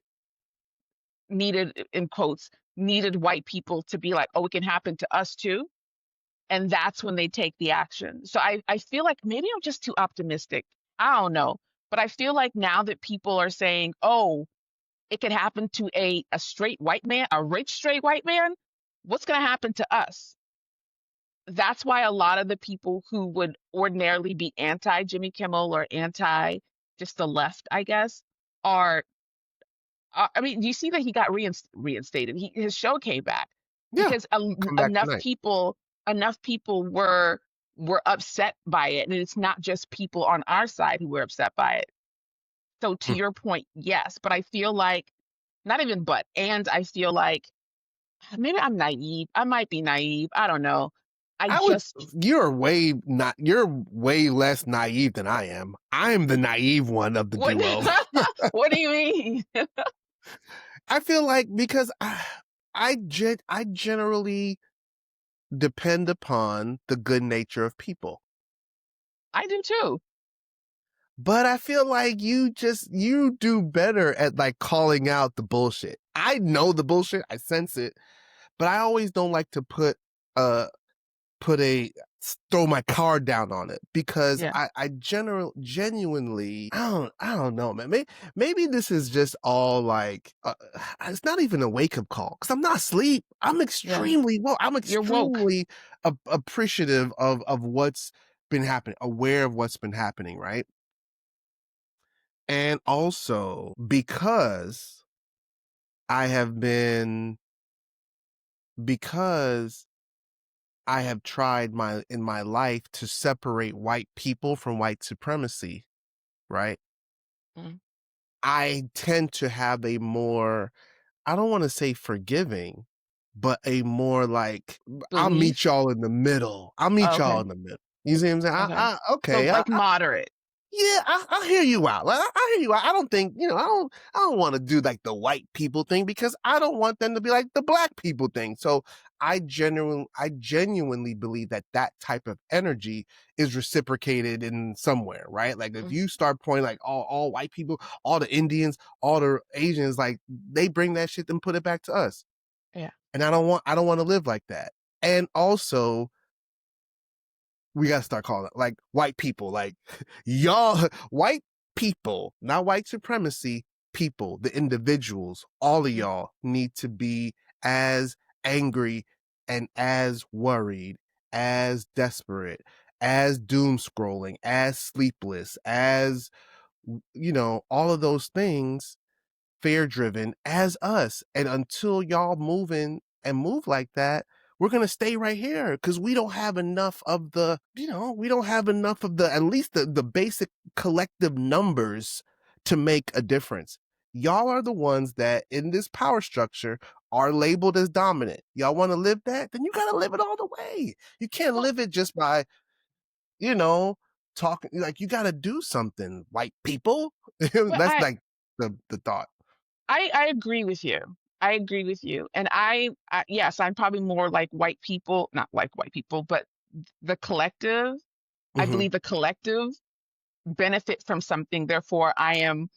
in quotes needed white people to be like, oh, it can happen to us too. And that's when they take the action. So I feel like maybe I'm just too optimistic. I don't know. But I feel like now that people are saying, oh, it could happen to a straight white man, a rich straight white man, what's going to happen to us? That's why a lot of the people who would ordinarily be anti Jimmy Kimmel or anti just the left, I guess, are. I mean, you see that he got reinstated. His show came back yeah, because come back tonight. enough people were upset by it, and it's not just people on our side who were upset by it. So to Mm. your point, yes, but I feel like not even but, and I feel like maybe I'm naive. I might be naive. I don't know. I I would. just You're way less naive than I am. I'm the naive one of the what duo. what do you mean? I feel like because I generally depend upon the good nature of people. I do too. But I feel like you do better at like calling out the bullshit. I know the bullshit, I sense it, but I always don't like to uh put a throw my card down on it because Yeah. genuinely I don't know, man. Maybe this is just all like it's not even a wake up call because I'm not asleep. Yeah. I'm You're woke. extremely appreciative of what's been happening, aware of what's been happening, right? And also because I have been because I have tried in my life to separate white people from white supremacy, right? Mm. I tend to have a more, I don't want to say forgiving, but a more like, I'll meet Belief. y'all in the middle. I'll Oh, meet y'all okay. in the middle. You see what I'm saying? Okay. So Okay. like moderate. Yeah, I hear you out. Like, I hear you out. I don't think, I don't want to do like the white people thing because I don't want them to be like the black people thing. So I genuinely believe that that type of energy is reciprocated in somewhere, right? Like if Mm, you start pointing like all white people, all the Indians, all the Asians, like they bring that shit and put it back to us. yeah. And I don't want to live like that. And also, we gotta start calling it like white people, like y'all, white people, not white supremacy, people, the individuals, all of Mm, y'all need to be as angry and as worried, as desperate, as doom scrolling, as sleepless, as all of those things, fear driven as us. And until y'all move in and move like that, we're gonna stay right here because we don't have enough of the, we don't have enough of the, at least the basic collective numbers to make a difference. Y'all are the ones that in this power structure are labeled as dominant. Y'all want to live that? Then you gotta live it all the way. You can't Well, live it just by, you know, talking. Like, you gotta do something, white people. well, That's like the thought. I agree with you. I agree with you. And yes, I'm probably more like white people, not like white people, but the collective. I Hmm. believe the collective benefit from something. Therefore, I'm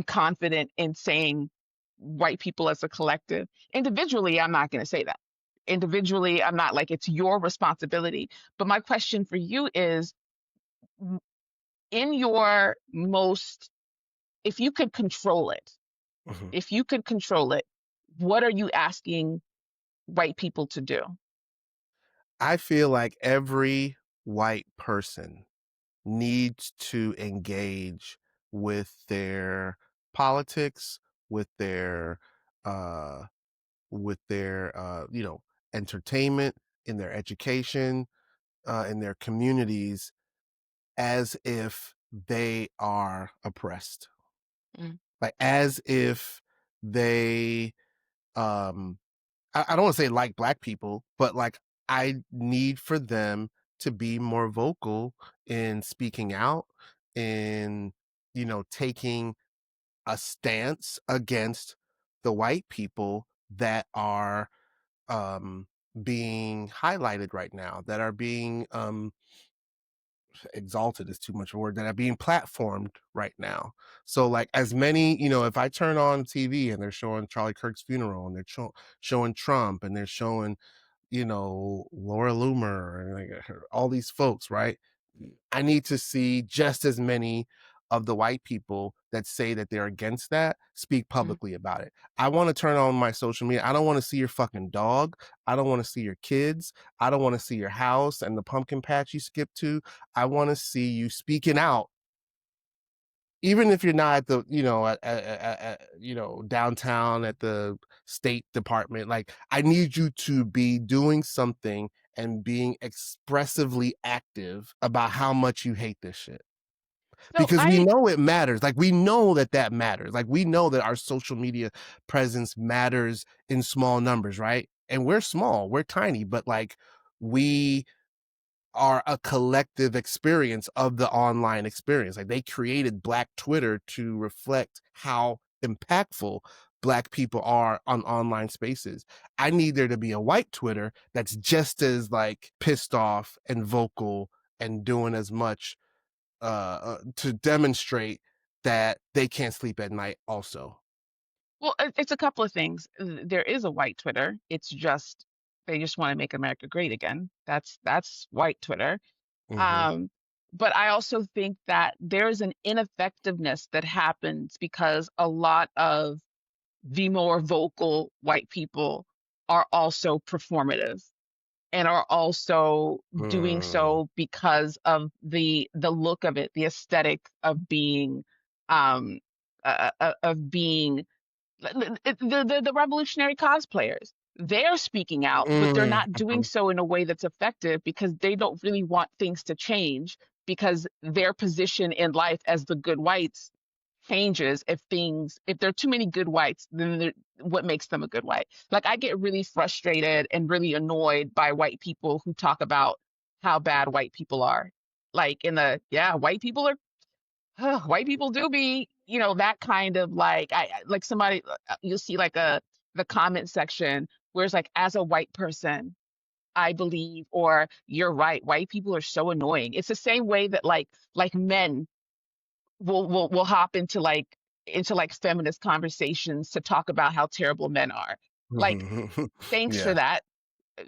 confident in saying white people as a collective. Individually, I'm not going to say that. Individually, I'm not like it's your responsibility. But my question for you is, in your most, if you could control it, Hmm. if you could control it, what are you asking white people to do? I feel like every white person needs to engage with their politics, with their uh entertainment, in their education, in their communities, as if they are oppressed. Mm, Like, as if they um I don't want to say like black people, but like, I need for them to be more vocal in speaking out, in, taking a stance against the white people that are being highlighted right now, that are being exalted is too much of a word, that are being platformed right now. So, like, as many, if I turn on TV and they're showing Charlie Kirk's funeral, and they're showing Trump, and they're showing, Laura Loomer, and like all these folks, right? I need to see just as many of the white people that say that they're against that speak mm. publicly about it. I want to turn on my social media. I don't want to see your fucking dog. I don't want to see your kids. I don't want to see your house and the pumpkin patch you skip to. I want to see you speaking out, even if you're not at the, downtown at the State Department. Like, I need you to be doing something and being expressively active about how much you hate this shit, So because we know it matters. Like, we know that matters. Like, we know that our social media presence matters in small numbers, right? And we're small, we're tiny, but like, we are a collective experience of the online experience. Like, they created Black Twitter to reflect how impactful Black people are on online spaces. I need there to be a white Twitter that's just as like pissed off and vocal and doing as much to demonstrate that they can't sleep at night also. well, it's a couple of things. There is a white Twitter. It's just they just want to make America great again. That's white Twitter. Hmm. Um, but I also think that there is an ineffectiveness that happens because a lot of the more vocal white people are also performative and are also doing Mm. so because of the look of it, the aesthetic of being um of being the revolutionary cosplayers. They're speaking out, but they're Mm. not doing Mhm. so in a way that's effective because they don't really want things to change because their position in life as the good whites changes if there are too many good whites, then what makes them a good white? Like, I get really frustrated and really annoyed by white people who talk about how bad white people are. Like, yeah, white people are white people do be, that kind of like like somebody you'll see like the comment section where it's like, as a white person, I believe, or you're right, white people are so annoying. It's the same way that like men will hop into like feminist conversations to talk about how terrible men are. Like, Mhm. thanks for Yeah. that,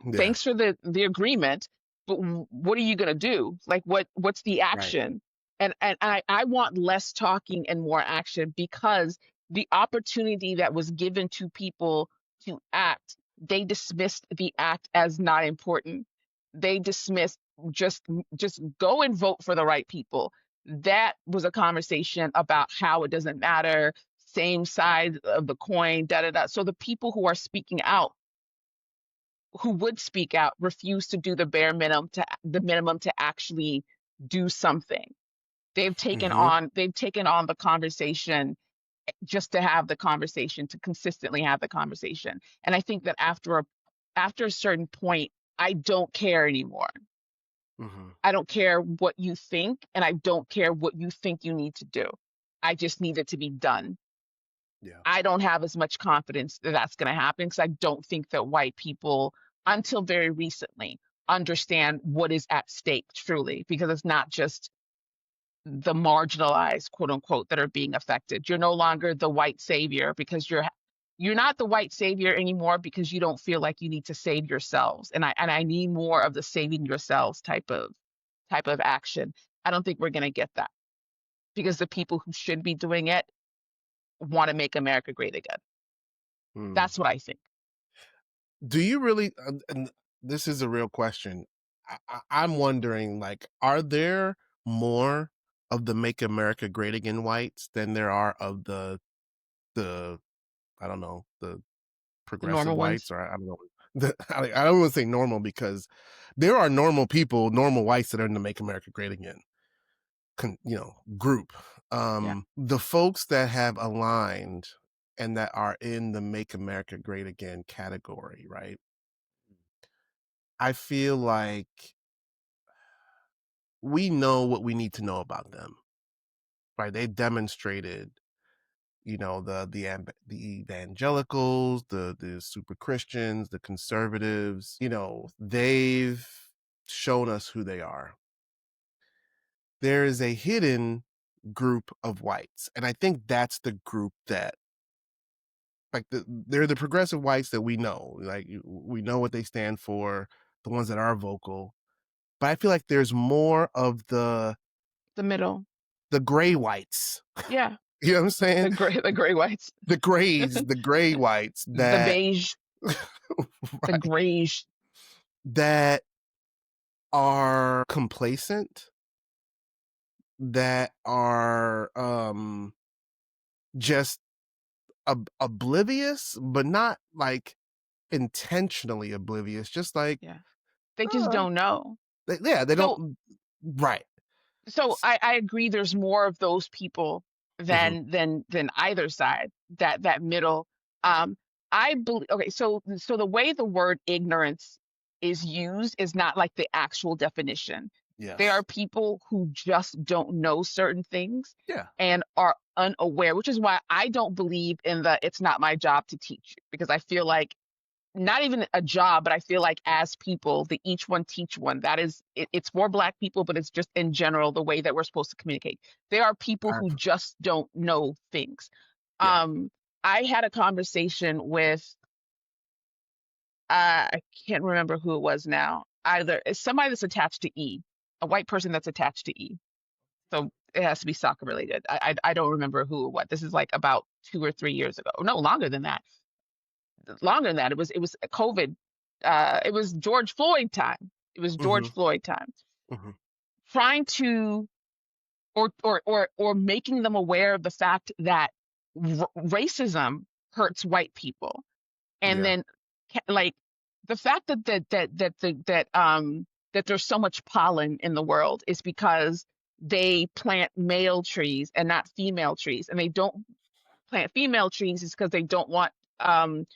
Yeah. thanks for the agreement, but what are you going to do? Like, what's the Right. action? And I want less talking and more action because the opportunity that was given to people to act, they dismissed the act as not important. They dismissed just just go and vote for the right people. That was a conversation about how it doesn't matter, same side of the coin, da da da. So the people who are speaking out, who would speak out, refuse to do the bare minimum to actually do something. Mhm. They've taken on the conversation just to have the conversation, to consistently have the conversation. And I think that after a certain point, I don't care anymore. Mhm. I don't care what you think, and I don't care what you think you need to do. I just need it to be done. Yeah. I don't have as much confidence that that's going to happen because I don't think that white people, until very recently, understand what is at stake truly, because it's not just the marginalized, quote unquote, that are being affected. You're no longer the white savior because you're not the white savior anymore because you don't feel like you need to save yourselves. And I need more of the saving yourselves type of action. I don't think we're going to get that because the people who should be doing it want to make America great again. Mm. That's what I think. Do you really and this is a real question. I'm wondering, like, are there more of the "Make America Great Again" whites than there are of the I don't know, the The progressive normal whites, ones. or I don't know. I don't wanna say normal because there are normal people, normal whites that are in the "Make America Great Again" group. Yeah. The folks that have aligned and that are in the "Make America Great Again" category, right? I feel like we know what we need to know about them, right? They demonstrated, the evangelicals, the super Christians, the conservatives, they've shown us who they are. There is a hidden group of whites, and I think that's the group that, like, they're the progressive whites that we know, like, we know what they stand for, the ones that are vocal. But I feel like there's more of The middle. the gray whites. Yeah. You know what I'm saying? The gray whites. The gray whites The that beige, the right, grayish. that are complacent, that are just oblivious, but not like intentionally oblivious, just like, Yeah. They just uh, don't know. yeah, they So don't, right. so I agree there's more of those people Mhm. than either side, that middle. um I believe, okay, so the way the word ignorance is used is not like the actual definition. There are Yes. people who just don't know certain things Yeah. and are unaware, which is why I don't believe in the "it's not my job to teach you," because I feel like not even a job, but I feel like as people, the each one teach one. That is, it's for Black people, but it's just in general the way that we're supposed to communicate. There are people I who just don't know things. Yeah. Um, I had a conversation with I can't remember who it was now. Either it's somebody that's attached to E, a white person that's attached to E. So it has to be soccer related. I don't remember who or what. This is like about 2 or 3 years ago. No, longer than that. Longer than that. It was COVID. It was George Floyd time. It was George Mhm. Floyd time. Mhm. Trying to or making them aware of the fact that racism hurts white people, and Yeah. then like the fact that there's so much pollen in the world is because they plant male trees and not female trees, and they don't plant female trees is because um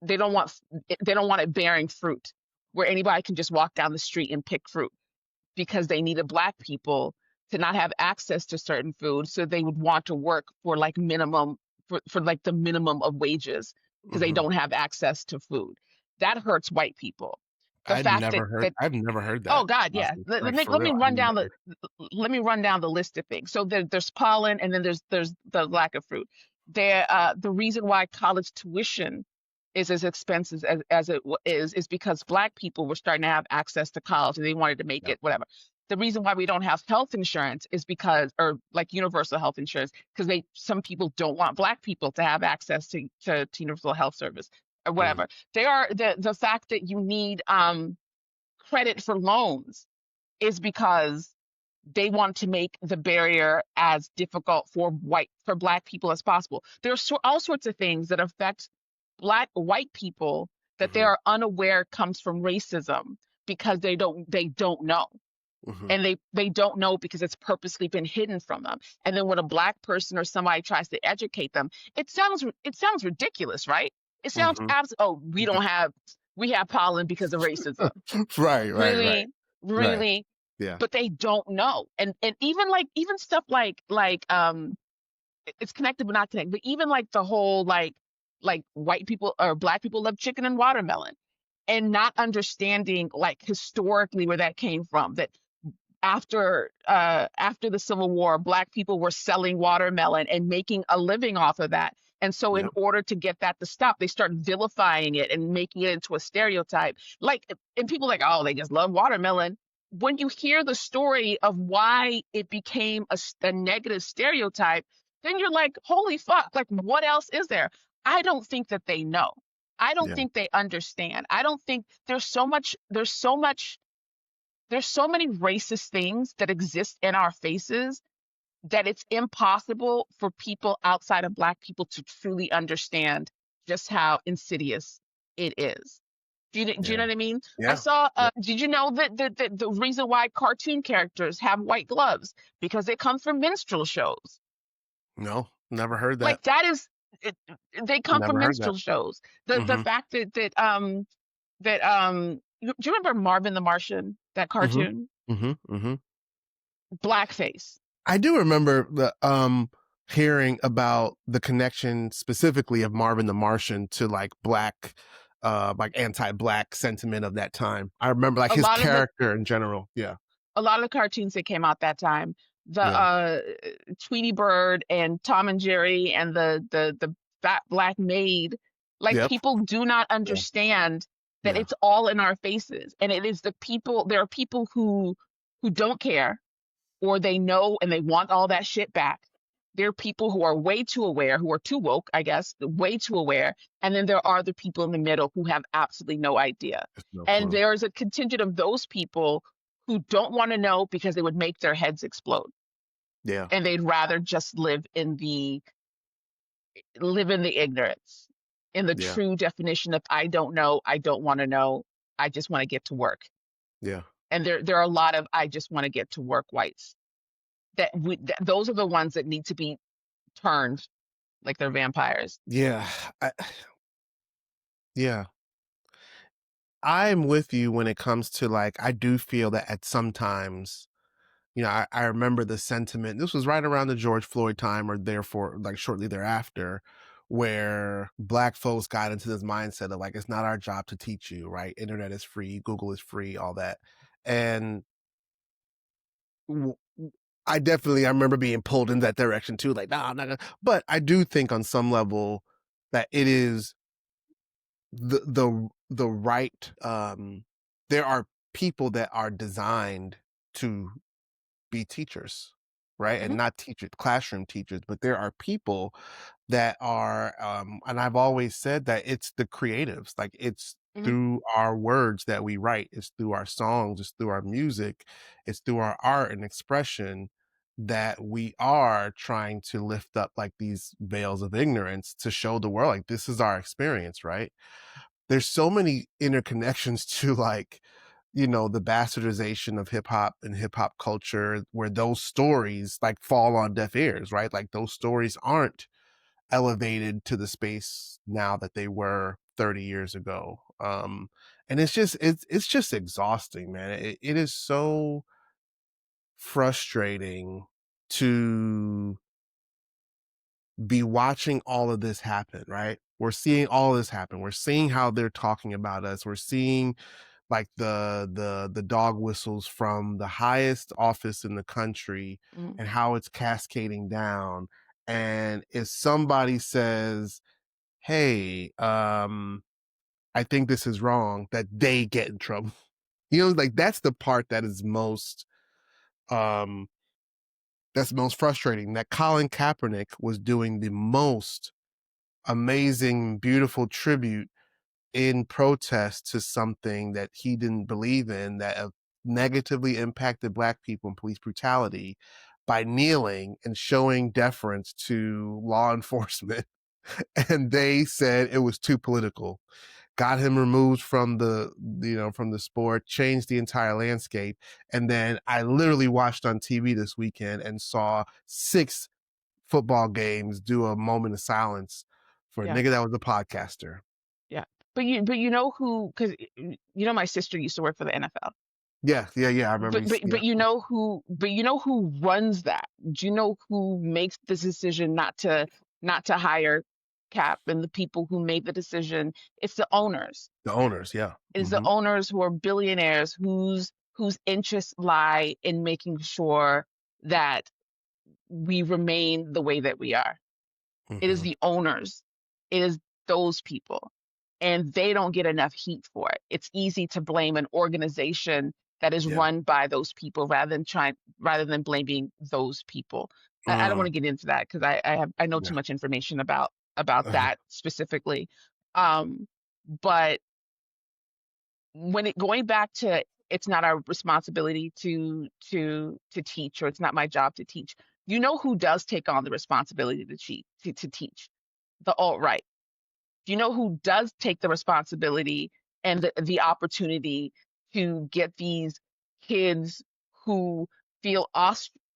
they don't want they don't want it bearing fruit where anybody can just walk down the street and pick fruit, because they needed Black people to not have access to certain food, so they would want to work for like minimum, for like the minimum of wages, because they Mhm. don't have access to food. That hurts white people. The fact that I've never heard Oh that. God, yeah. Let, let Like, me for let real, me I've run down never. let me run down the list of things. So there's pollen, and then there's the lack of fruit. The reason why college tuition is as expensive as is because Black people were starting to have access to college and they wanted to make Yep. it whatever. The reason why we don't have health insurance is because, or like universal health insurance, because some people don't want Black people to have access to universal health service or Mhm. whatever. They are the fact that you need credit for loans. is because they want to make the barrier as difficult for black people as possible. There's all sorts of things that affect white people that they Mhm. are unaware comes from racism because they don't know, Mhm. and they don't know because it's purposely been hidden from them. And then when a black person or somebody tries to educate them, it sounds ridiculous, right? It sounds Mhm. absolutely, oh, we have pollen because of racism. Right, right, right, Really, right. really. Yeah. But they don't know. And even stuff like it's connected but not connected. But even like the whole like white people or black people love chicken and watermelon, and not understanding like historically where that came from. That after the Civil War, black people were selling watermelon and making a living off of that. And so in Yep. order to get that to stop, they start vilifying it and making it into a stereotype. Like, and people like, oh, they just love watermelon. When you hear the story of why it became a negative stereotype, then you're like, holy fuck, like what else is there? I don't think that they know. I don't Yeah. think they understand. I don't think there's so many racist things that exist in our faces that it's impossible for people outside of black people to truly understand just how insidious it is. Do you Yeah. know what I mean? I Yeah. saw, Yeah. did you know that the reason why cartoon characters have white gloves? Because they come from minstrel shows. No, never heard that. Like that is, it, they come from Never heard that. minstrel shows. The Mhm. fact do you remember Marvin the Martian, that Mhm. cartoon? Mhm. Mhm. Blackface. I do remember hearing about the connection specifically of Marvin the Martian to like black like anti-black sentiment of that time. I remember like A his lot of the character in general. Yeah. a lot of the cartoons that came out that time, the Yeah. Tweety Bird and Tom and Jerry and the Fat Black Maid, like Yep. people do not Yeah. understand that Yeah. it's all in our faces, and it is the people. There are people who don't care, or they know and they want all that shit back. There are people who are way too aware, who are too woke, I guess, way too aware. And then there are the people in the middle who have absolutely no idea. Just no And clue. there's a contingent of those people who don't want to know because it would make their heads explode. Yeah. And they'd rather just live in the ignorance, in the Yeah. true definition of I don't know, I don't want to know, I just want to get to work. Yeah. And there are a lot of I just want to get to work whites those are the ones that need to be turned like they're vampires. Yeah. Yeah. I'm with you when it comes to like I do feel that at sometimes I remember the sentiment. This was right around the George Floyd time, or therefore, like shortly thereafter, where Black folks got into this mindset of like, it's not our job to teach you, right? Internet is free, Google is free, all that. And w- I remember being pulled in that direction too, like, nah, I'm not gonna. But I do think on some level that it is the right. There are people that are designed to be teachers, right? Hmm. And not classroom teachers, but there are people that are, and I've always said that it's the creatives, like it's Hmm. through our words that we write, it's through our songs, it's through our music, it's through our art and expression that we are trying to lift up like these veils of ignorance to show the world like this is our experience, right? There's so many interconnections to like the bastardization of hip hop and hip hop culture where those stories like fall on deaf ears, right? Like those stories aren't elevated to the space now that they were 30 years ago. And it's just exhausting, man. It is so frustrating to be watching all of this happen, right? We're seeing all this happen. We're seeing how they're talking about us. We're seeing like the dog whistles from the highest office in the country Hmm. and how it's cascading down. And if somebody says, "Hey, I think this is wrong," that they get in trouble. Like that's the part that is um most frustrating. That Colin Kaepernick was doing the most amazing, beautiful tribute in protest to something that he didn't believe in, that negatively impacted Black people in police brutality by kneeling and showing deference to law enforcement. And they said it was too political, got him removed from from the sport, changed the entire landscape. And then I literally watched on TV this weekend and saw 6 football games do a moment of silence for a Yeah. nigga that was a podcaster. Yeah. But you know who, because my sister used to work for the NFL. Yeah, yeah, yeah. I remember. Yeah. But you know who runs that? Do you know who makes the decision not to hire Cap, and the people who made the decision? It's the owners. The owners. Yeah. It's the owners who are billionaires whose interests lie in making sure that we remain the way that we are. It is Hmm. the owners. It is those people. And they don't get enough heat for it. It's easy to blame an organization that is Yeah. run by those people rather than blaming those people. I don't want Mm, to get into that because I know too yeah. much information about that specifically. Um, but when it going back to, it's not our responsibility to teach, or it's not my job to teach. You know who does take on the responsibility to teach? The alt-right. Do you know who does take the responsibility and the opportunity to get these kids who feel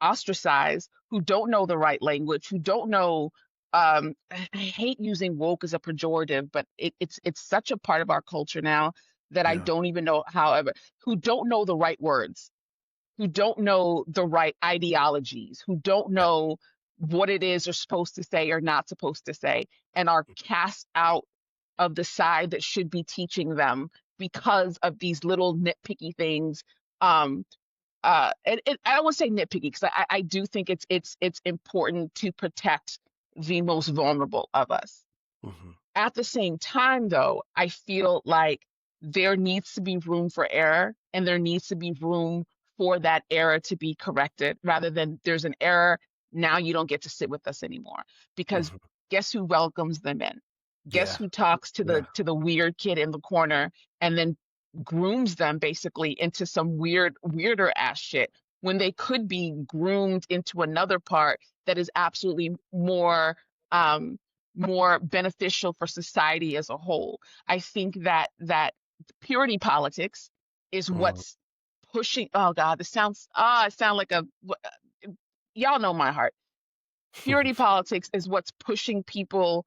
ostracized, who don't know the right language, who don't know, I hate using woke as a pejorative, but it's such a part of our culture now that I Yeah. don't even know, however, who don't know the right words, who don't know the right ideologies, who don't Yeah. know what it is they're supposed to say or not supposed to say, and are cast out of the side that should be teaching them because of these little nitpicky things. Um, and I don't want to say nitpicky, because I do think it's important to protect the most vulnerable of us. Hmm. At the same time, though, I feel like there needs to be room for error, and there needs to be room for that error to be corrected, rather than there's an error, now you don't get to sit with us anymore. Because Hmm. guess who welcomes them in? Guess Yeah. who talks to Yeah. the weird kid in the corner and then grooms them basically into some weirder ass shit, when they could be groomed into another part that is absolutely um more beneficial for society as a whole. I think that purity politics is Mm, what's pushing. Oh God, I sound like y'all know my heart. Purity politics is what's pushing people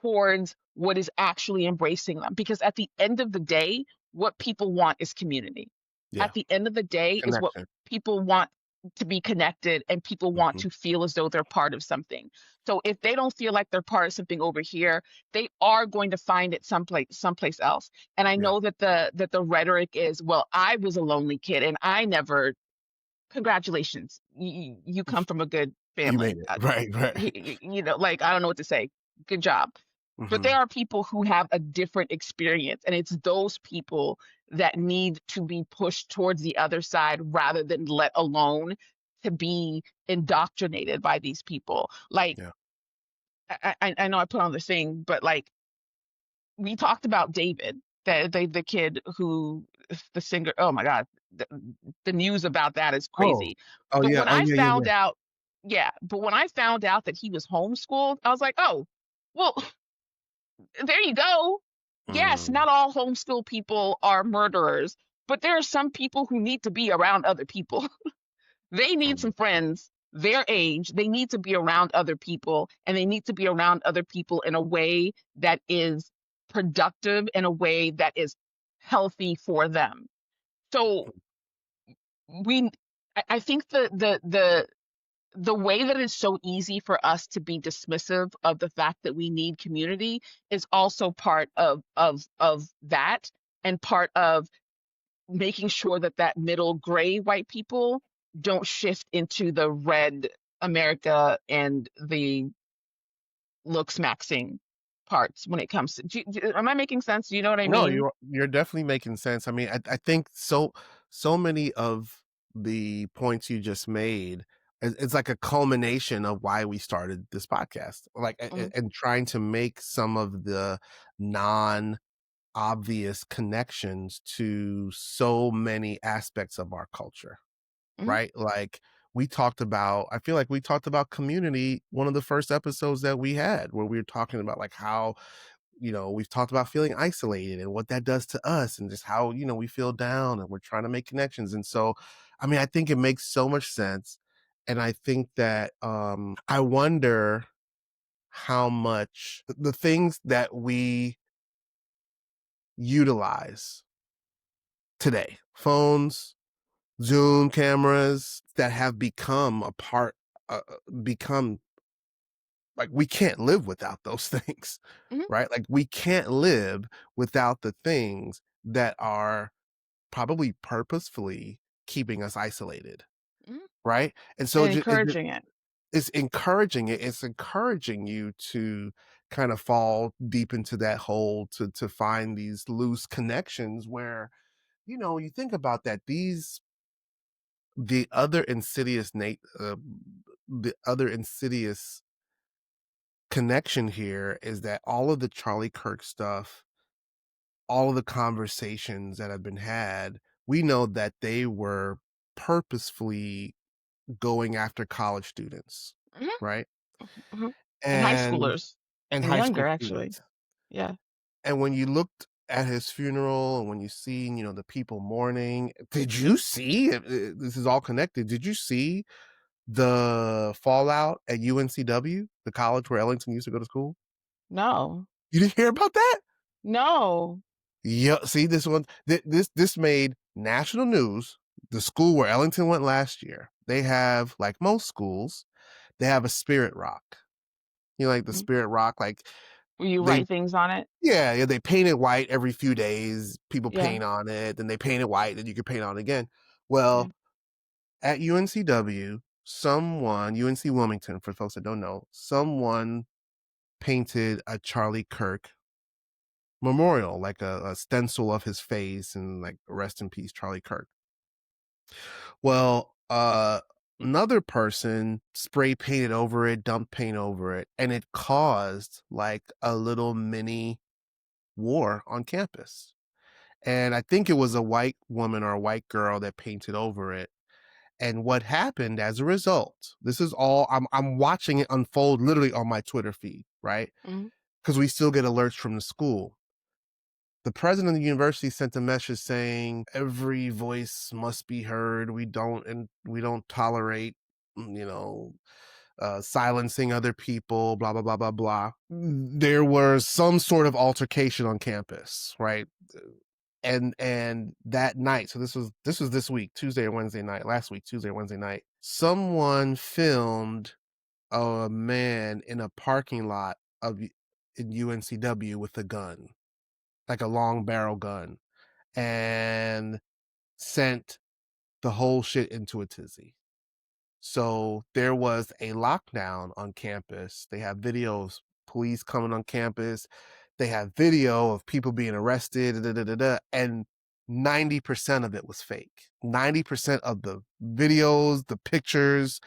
towards what is actually embracing them. Because at the end of the day, what people want is community. yeah. At the end of the day is what Connection. people want, to be connected, and people want Hmm. to feel as though they're part of something. So if they don't feel like they're part of something over here, they are going to find it someplace else. And I Yeah. know that the rhetoric is, well, I was a lonely kid and I never. Congratulations, you come from a good You family. made it. Right. Right. Like, I don't know what to say. Good job. But Hmm. there are people who have a different experience, and it's those people that need to be pushed towards the other side, rather than let alone to be indoctrinated by these people. Like, Yeah. I know I put on the thing, but like, we talked about David, the kid who, the singer. Oh my God, the, the news about that is Oh. crazy. Oh But yeah. when Oh I yeah. Yeah. found Yeah. out, yeah, but when I found out that he was homeschooled, I was like, oh, well, there you go. Yes, Mm, not all homeschool people are murderers, but there are some people who need to be around other people. They need mm, some friends their age. They need to be around other people, and they need to be around other people in a way that is productive, in a way that is healthy for them. So we I think the way that it's so easy for us to be dismissive of the fact that we need community is also part of that, and part of making sure that middle gray white people don't shift into the red America and the looks maxing parts when it comes to. Am I making sense? Do you know what I no, mean? you're definitely making sense. I mean, I think so many of the points you just made, it's like a culmination of why we started this podcast. Like, Mm, and trying to make some of the non obvious connections to so many aspects of our culture, Mhm, right? Like I feel like we talked about community, one of the first episodes that we had, where we were talking about like how, we've talked about feeling isolated and what that does to us and just how, we feel down and we're trying to make connections. And so, I mean, I think it makes so much sense. And I think that I wonder how much the things that we utilize today, phones, Zoom cameras, that have become a part, become like we can't live without those things, mhm, right? Like we can't live without the things that are probably purposefully keeping us isolated, mhm, right? And so and encouraging it. it's encouraging you to kind of fall deep into that hole to find these loose connections where, you think about that, the other insidious the other insidious connection here is that all of the Charlie Kirk stuff, all of the conversations that have been had, we know that they were purposefully going after college students, Mhm, right? mhm, and high And schoolers, high and school younger, actually. students. Yeah. And when you looked at his funeral and when you see, the people mourning, did you see this is all connected? Did you see the fallout at UNCW, the college where Ellington used to go to school? No. You didn't hear about that? No. Yeah, see this one. This made national news. The school where Ellington went last year, they have, like most schools, they have a spirit rock. Like the Mhm. spirit rock, like Will you they write things on it? yeah, they paint it white every few days. People Yeah, paint on it, then they paint it white, then you can paint on it again. yeah. Well, at UNCW, UNC Wilmington, for folks that don't know, someone painted a Charlie Kirk memorial, like a stencil of his face and like rest in peace, Charlie Kirk. Well, another person spray painted over it, dumped paint over it, and it caused like a little mini war on campus. And I think it was a white woman or a white girl that painted over it. And what happened as a result, this is all I'm watching it unfold literally on my Twitter feed, right? Mhm, Because we still get alerts from the school. The president of the university sent a message saying every voice must be heard. We don't tolerate, silencing other people, blah blah blah blah blah. There was some sort of altercation on campus, right? And that night, so this was this week, Tuesday or Wednesday night, last week, Tuesday or Wednesday night, someone filmed a man in a parking lot of in UNCW with a gun, like a long barrel gun, and sent the whole shit into a tizzy. So there was a lockdown on campus. They have videos, police coming on campus. They have video of people being arrested, da, da, da, da, and 90% of it was fake. 90% of the videos, the pictures,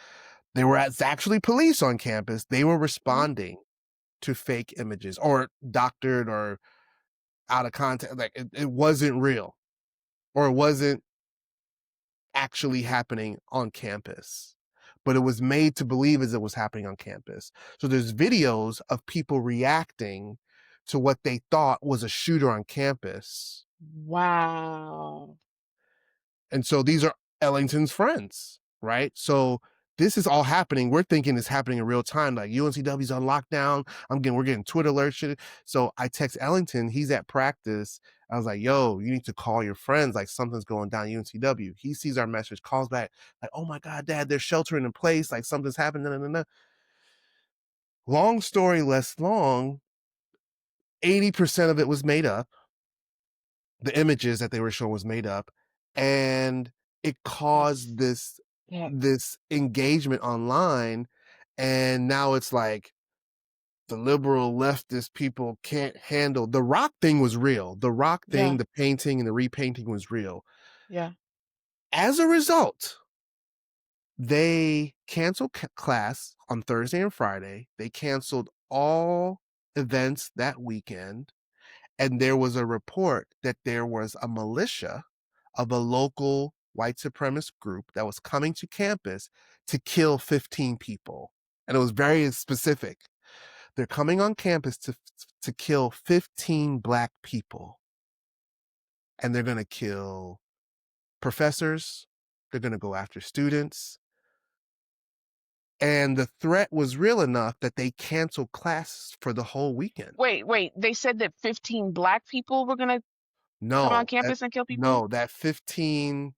it's actually police on campus. They were mhm. responding to fake images or doctored or out of context. Like it wasn't real or it wasn't actually happening on campus, but it was made to believe as it was happening on campus. So there's videos of people reacting to what they thought was a shooter on campus. Wow. And so these are Ellington's friends, right? So this is all happening. We're thinking it's happening in real time. Like UNCW's on lockdown. We're getting Twitter alerts. Shit. So I text Ellington. He's at practice. I was like, yo, you need to call your friends. Like something's going down at UNCW. He sees our message, calls back, like, oh my God, Dad, they're sheltering in place. Like something's happening. Nah, nah, nah. Long story less long, 80% of it was made up. The images that they were showing was made up. And it caused That's this yeah, this engagement online. And now it's like the liberal leftist people can't handle the rock thing was real. The rock thing, yeah, the painting and the repainting was real. yeah. As a result, they canceled class on Thursday and Friday. They canceled all events that weekend. And there was a report that there was a militia of a local white supremacist group that was coming to campus to kill 15 people. And it was very specific. They're coming on campus to kill 15 black people. And they're going to kill professors. They're going to go after students. And the threat was real enough that they canceled classes for the whole weekend. Wait. They said that 15 black people were gonna come on No, campus and kill people? that 15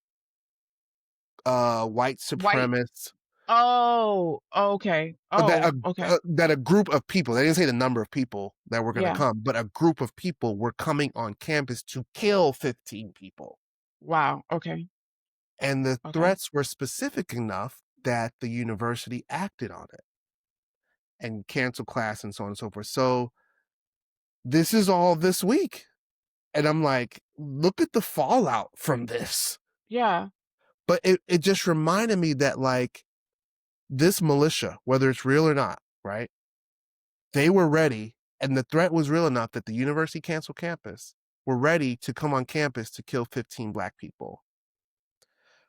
white White. supremacists Oh, okay. Oh, okay. that a group of people, they didn't say the number of people that were going to Yeah. come, but a group of people were coming on campus to kill 15 people. Wow. Okay. And the Okay. threats were specific enough that the university acted on it and canceled class and so on and so forth. So this is all this week. And I'm like, look at the fallout from this. Yeah. But it just reminded me that, like, this militia, whether it's real or not, right? They were ready, and the threat was real enough that the university canceled campus, were ready to come on campus to kill 15 black people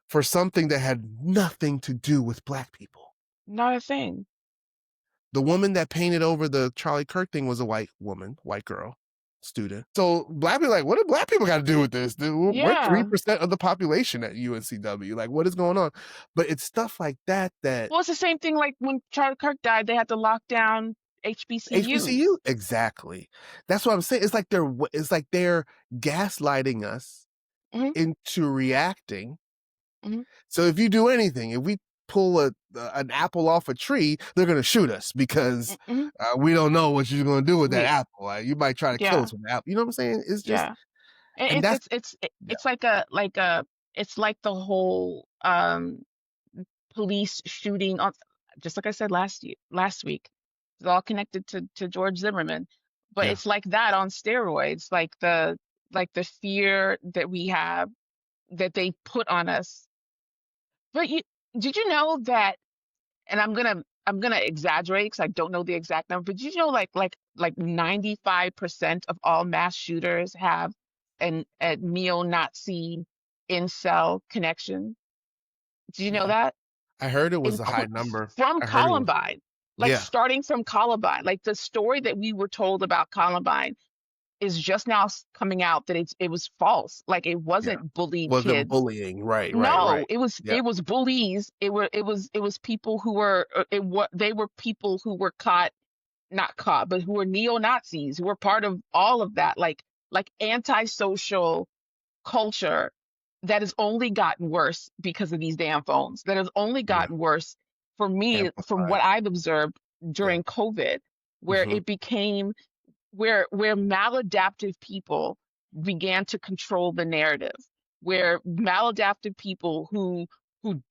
for something that had nothing to do with black people. Not a thing. The woman that painted over the Charlie Kirk thing was a white woman, white girl, student. So black people, like, what do black people got to do with this? We're Yeah. 3% of the population at UNCW. Like, what is going on? But it's stuff like that that Well, it's the same thing like when Charlie Kirk died, they had to lock down HBCUs. HBCU, exactly. That's what I'm saying. It's like they're gaslighting us Hmm. into reacting. Hmm. So if you do anything, if we pull an apple off a tree, they're gonna shoot us because Hmm. we don't know what you're gonna do with that We, apple. You might try to kill yeah, us with the apple. You know what I'm saying? It's just, yeah. And and that's yeah, it's like it's like the whole police shooting on, just like I said last week. It's all connected to George Zimmerman, but yeah. it's like that on steroids, like the fear that we have that they put on us. But did you know that? And I'm gonna exaggerate because I don't know the exact number. But did you know like 95% of all mass shooters have a neo-Nazi incel connection? Did you know Yeah. that? I heard it was a high number. From I heard it was, Columbine, like yeah, starting from Columbine, like the story that we were told about Columbine is just now coming out that it was false. Like it yeah. wasn't bullied Wasn't kids. bullying. Right, right, No, right. Yeah, it was bullies. It was people who were they were people who were caught, not caught, but who were neo-Nazis, who were part of all of that, like antisocial culture that has only gotten worse because of these damn phones. That has only yeah. gotten worse for me from Amplified. what I've observed Yeah. during COVID, where Hmm. it became where maladaptive people began to control the narrative, where maladaptive people who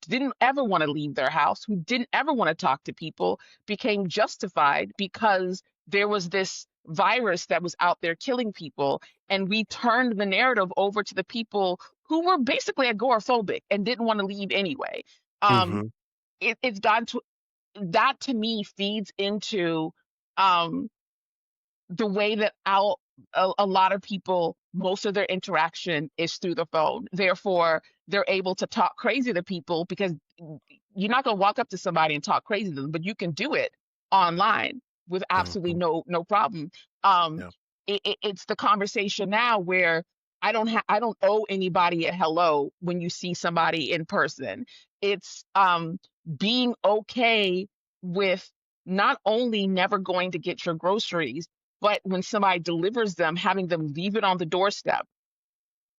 didn't ever want to leave their house, who didn't ever want to talk to people, became justified because there was this virus that was out there killing people, and we turned the narrative over to the people who were basically agoraphobic and didn't want to leave anyway. Um, Hmm. it's gotten to that, to me, feeds into um the way that a lot of people, most of their interaction is through the phone. Therefore, they're able to talk crazy to people because you're not going to walk up to somebody and talk crazy to them, but you can do it online with absolutely Hmm. no problem. Um, Yeah. it's the conversation now where I don't owe anybody a hello when you see somebody in person. It's being okay with not only never going to get your groceries, but when somebody delivers them, having them leave it on the doorstep.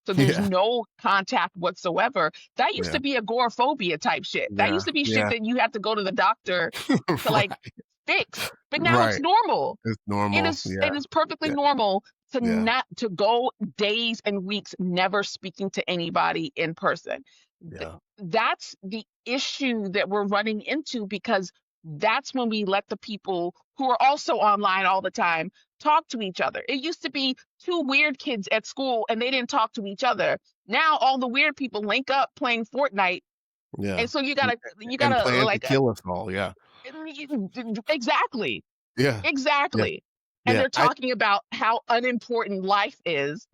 So there's Yeah. no contact whatsoever. That used Yeah. to be agoraphobia type shit. That Yeah. used to be shit Yeah. that you have to go to the doctor to like Right. fix. But now it's Right. normal. It's normal. It Yeah. is perfectly Yeah. normal to Yeah. not to go days and weeks never speaking to anybody in person. Yeah. That's the issue that we're running into, because that's when we let the people who are also online all the time talk to each other. It used to be two weird kids at school and they didn't talk to each other. Now all the weird people link up playing Fortnite, Yeah. and so And you and gotta plan to like kill us all. Yeah. exactly, Yeah. Yeah. exactly. and Yeah, they're talking about how unimportant life is,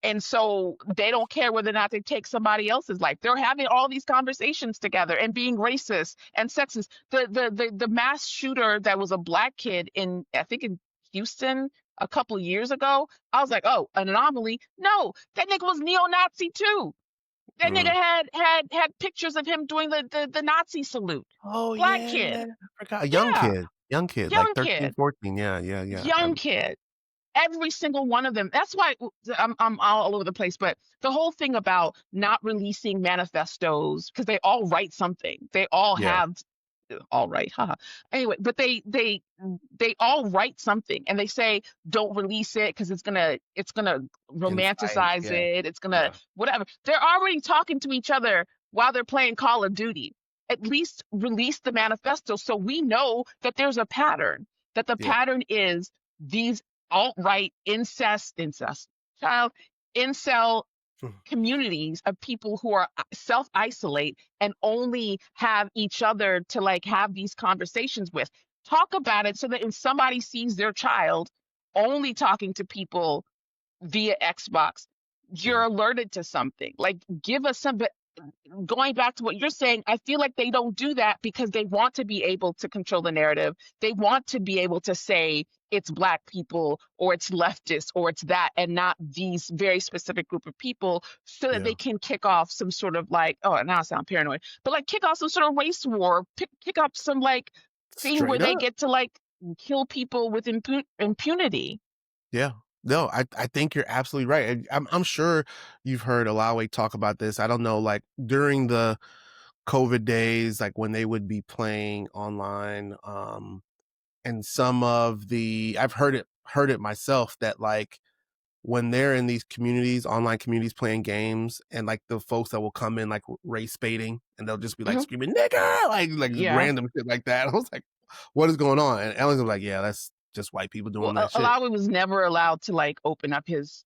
and so they don't care whether or not they take somebody else's life. They're having all these conversations together and being racist and sexist. The mass shooter that was a black kid in, I think, in Houston a couple of years ago, I was like, oh, an anomaly. No, that nigga was neo-Nazi too. That nigga mm. had pictures of him doing the Nazi salute. Oh, Black yeah, kid. I forgot. A Yeah, young kid, like young 13, kid. 14. Yeah, yeah, yeah. Young kid. Every single one of them. That's why I'm all over the place. But the whole thing about not releasing manifestos, because they all write something. They all Yeah, have all right, haha. Anyway, but they all write something, and they say don't release it because it's gonna inside, romanticize yeah, it. It's gonna yeah, whatever. They're already talking to each other while they're playing Call of Duty. At least release the manifesto so we know that there's a pattern. That the yeah. pattern is these alt-right incest, child, incel communities of people who are self-isolate and only have each other to like have these conversations with. Talk about it so that when somebody sees their child only talking to people via Xbox, you're Yeah, alerted to something. Like give us some, but going back to what you're saying, I feel like they don't do that because they want to be able to control the narrative. They want to be able to say it's black people or it's leftists or it's that and not these very specific group of people so that yeah. they can kick off some sort of like, oh, now I sound paranoid, but like kick off some sort of race war, kick up some like thing where Straight they up. get to like kill people with impunity. Yeah. No, I think you're absolutely right. And I'm sure you've heard Alawe talk about this. I don't know, like during the COVID days, like when they would be playing online, and some of the I've heard it myself that like when they're in these communities, online communities playing games, and like the folks that will come in like race baiting, and they'll just be like Hmm. screaming nigger, like Yeah. random shit like that. I was like, what is going on? And Ellen's like, yeah, that's just white people Well, doing that shit. Alawi was never allowed to like open up his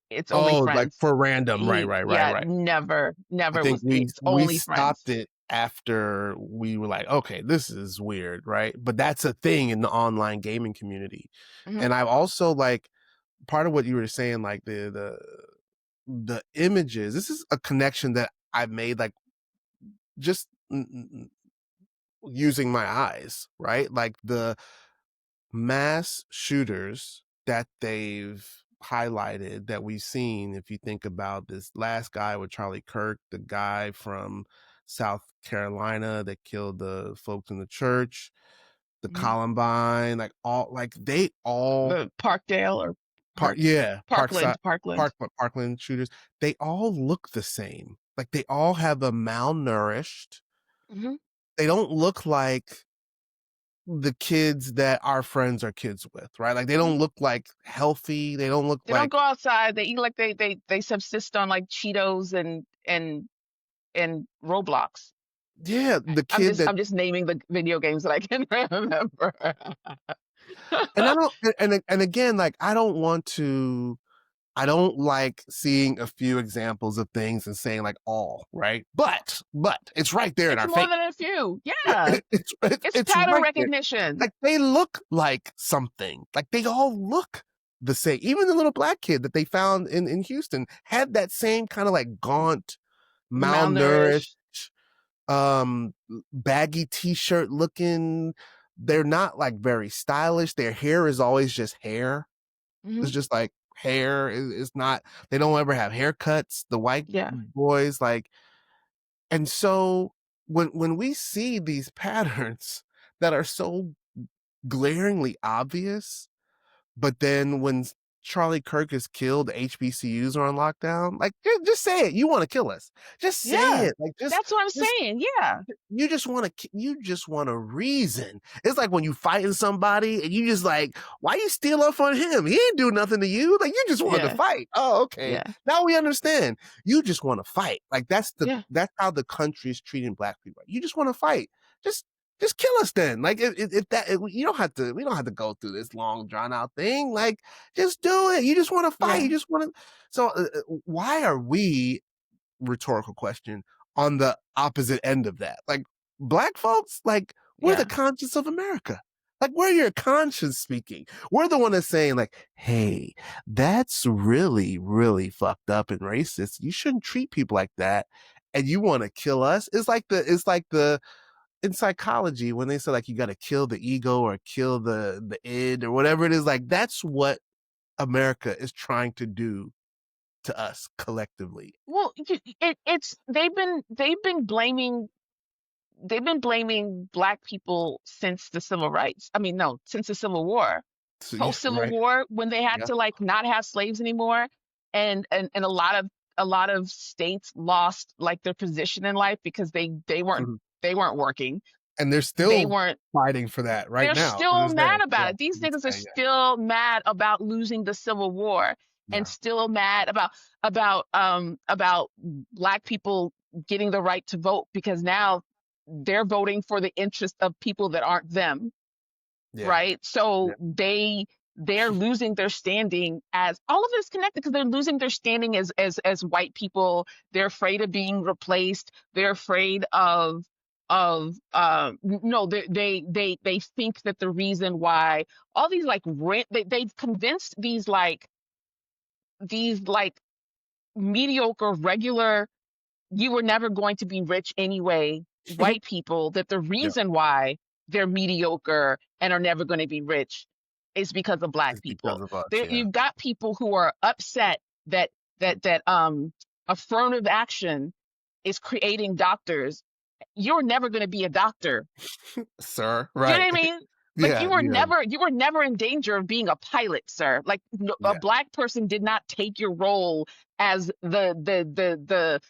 it's only Oh, like friends. for random, right, He, right, right, yeah, right. never, I never think was. we It's we only friends. stopped it after we were like, okay, this is weird, right? But that's a thing in the online gaming community. Hmm. And I've also like part of what you were saying, like the images. This is a connection that I've made, like just using my eyes, right? Like the mass shooters that they've highlighted that we've seen. If you think about this last guy with Charlie Kirk, the guy from South Carolina that killed the folks in the church, the Hmm. Columbine, like all like they all The Parkdale or Park, yeah, Parkside, Parkland. Parkland shooters, they all look the same. Like they all have a malnourished. Hmm. They don't look like the kids that our friends are kids with, right? Like they Hmm. don't look like healthy. They don't look They don't like go outside. They eat like they subsist on like Cheetos and Roblox. yeah, the kid that I'm just naming the video games that I can remember. and I don't and again like I don't like seeing a few examples of things and saying like all, right? But it's right there in It's our more face. than a few. Yeah, it's It's pattern right there. recognition. Like they look like something. Like they all look the same. Even the little black kid that they found in Houston had that same kind of like gaunt, malnourished, Malnourished. um, baggy t-shirt looking. They're not like very stylish. Their hair is always just hair. It's Hmm. just like hair. It's not. They don't ever have haircuts. The white Yeah, boys like, and so when we see these patterns that are so glaringly obvious, but then when Charlie Kirk is killed, the HBCUs are on lockdown. Like, just say it. You want to kill us. Just say yeah. it. Like, That's what I'm just saying. Yeah, you just want a reason. It's like when you fighting somebody and you just like, why you steal up on him? He ain't do nothing to you. Like you just wanted to yeah, fight. Oh, okay. yeah, Now we understand. You just want to fight. Like yeah, that's how the country is treating black people. You just want to fight. Just just kill us then. Like if that if, you don't have to. We don't have to go through this long drawn out thing. Like just do it. You just want to fight. yeah, You just want to. So why are we rhetorical question on the opposite end of that? Like black folks, like we're the yeah. conscience of America. Like, we're your conscience speaking. We're the one that's saying, like, hey, that's really, really fucked up and racist. You shouldn't treat people like that. And you want to kill us? It's like the in psychology when they say like you got to kill the ego or kill the id or whatever it is. Like, that's what America is trying to do to us collectively. Well, it's they've been blaming black people since the civil rights. I mean, no, since the Civil War. So yeah, Post Civil right. War, when they had Yeah. to like not have slaves anymore, and a lot of states lost like their position in life because Mhm. they weren't working. And they're They still weren't fighting for that right they're now to still this day. mad about Yeah. it. These To this niggas are day. Yeah. still mad about losing the Civil War and Yeah. still mad about black people getting the right to vote because now they're voting for the interest of people that aren't them, Yeah. right? Yeah. So they're losing their standing as all of it is connected because they're losing their standing as white people. They're afraid of being replaced. They're afraid of no they think that the reason why all these like they've convinced these like mediocre regular you were never going to be rich anyway, white people, that the Yeah. reason why they're mediocre and are never going to be rich is because of black It's because people. of us. There, Yeah. you've got people who are upset that affirmative action is creating doctors. You're never going to be a doctor. Sir. You know Right. what I mean? Like Yeah. Yeah. you were never in danger of being a pilot, sir. Like no, a Yeah. black person did not take your role as the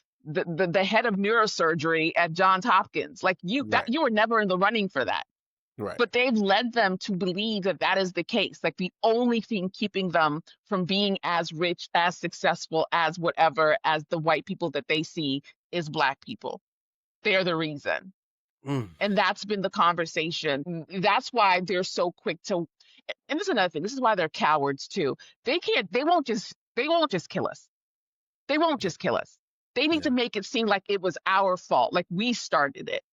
head of neurosurgery at Johns Hopkins. Like Right. you were never in the running for that. Right. But they've led them to believe that that is the case. Like the only thing keeping them from being as rich, as successful, as whatever as the white people that they see is black people. They're the reason. Mm. And that's been the conversation. That's why they're so quick to, and this is another thing. This is why they're cowards too. They won't just kill us. They won't just kill us. They need to Yeah. make it seem like it was our fault, like we started it,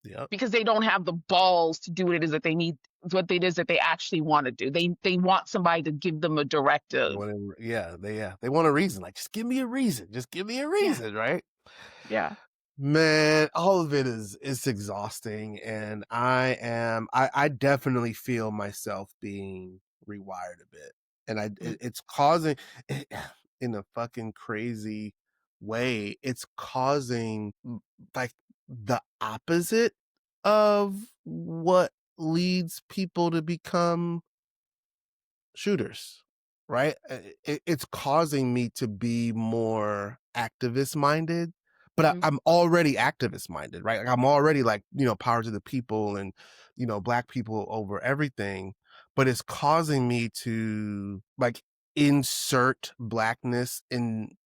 Yep. because they don't have the balls to do what it is that they need, what it is that they actually want to do. They want somebody to give them a They directive. want they want a reason. Like, just give me a reason. Just give me a Yeah, reason, right? yeah. Man, all of it is exhausting, and I definitely feel myself being rewired a bit, and Mm, it's causing it, in a fucking crazy way. It's causing like the opposite of what leads people to become shooters, right? It's causing me to be more activist minded, but mm, I'm already activist minded, right? Like, I'm already like, power to the people and, black people over everything. But it's causing me to like insert blackness in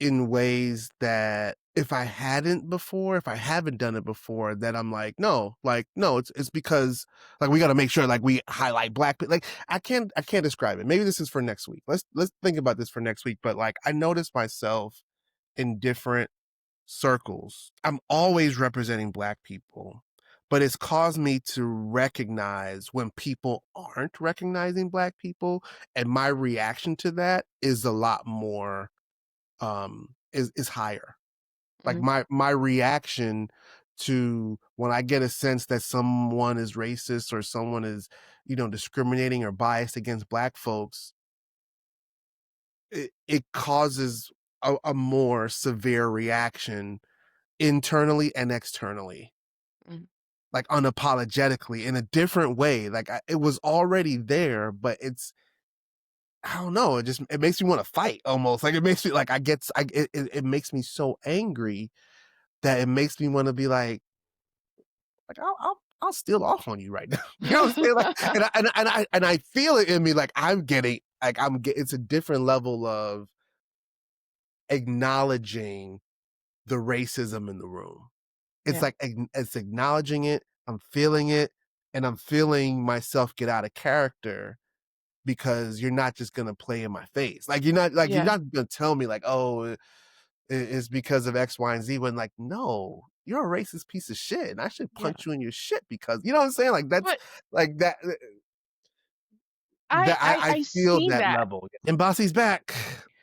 ways that if I hadn't before, if I haven't done it before, that I'm like, no, it's because like we got to make sure like we highlight black people. Like I can't describe it. Maybe this is for next week. Let's think about this for next week. But like I notice myself in different circles. I'm always representing black people, but it's caused me to recognize when people aren't recognizing black people, and my reaction to that is a lot more is higher. Like mm, my reaction to when I get a sense that someone is racist or someone is, discriminating or biased against black folks, it causes a more severe reaction internally and externally, mm. like unapologetically in a different way. Like it was already there, but I don't know. It makes me want to fight almost. Like it makes me like it makes me so angry that it makes me want to be like I'll steal off on you right now. You know what I'm saying? Like, and I feel it in me. Like it's a different level of acknowledging the racism in the room. It's Yeah, like it's acknowledging it. I'm feeling it, and I'm feeling myself get out of character because you're not just gonna play in my face. You're yeah, not gonna tell me like, oh, it's because of X, Y, and Z. When like, no, you're a racist piece of shit, and I should Yeah. punch you in your shit because you know what I'm saying? Like that's But like that I, that I I I feel see that that. level. And Bossy's back.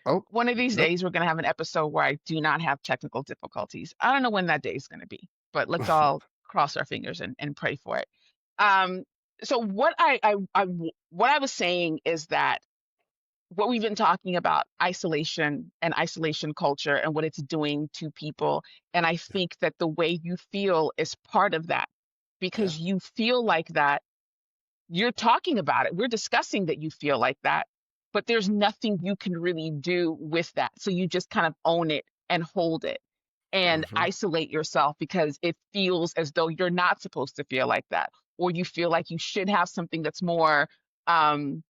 Oh, One of these nope. days we're gonna have an episode where I do not have technical difficulties. I don't know when that day is gonna be, but let's all cross our fingers and pray for it. Um, so what I was saying is that what we've been talking about, isolation and isolation culture and what it's doing to people. And I think that the way you feel is part of that, Yeah. because you feel like that. You're talking about it. We're discussing that you feel like that, but there's nothing you can really do with that. So you just kind of own it and hold it and Mhm. isolate yourself because it feels as though you're not supposed to feel like that, or you feel like you should have something that's more um,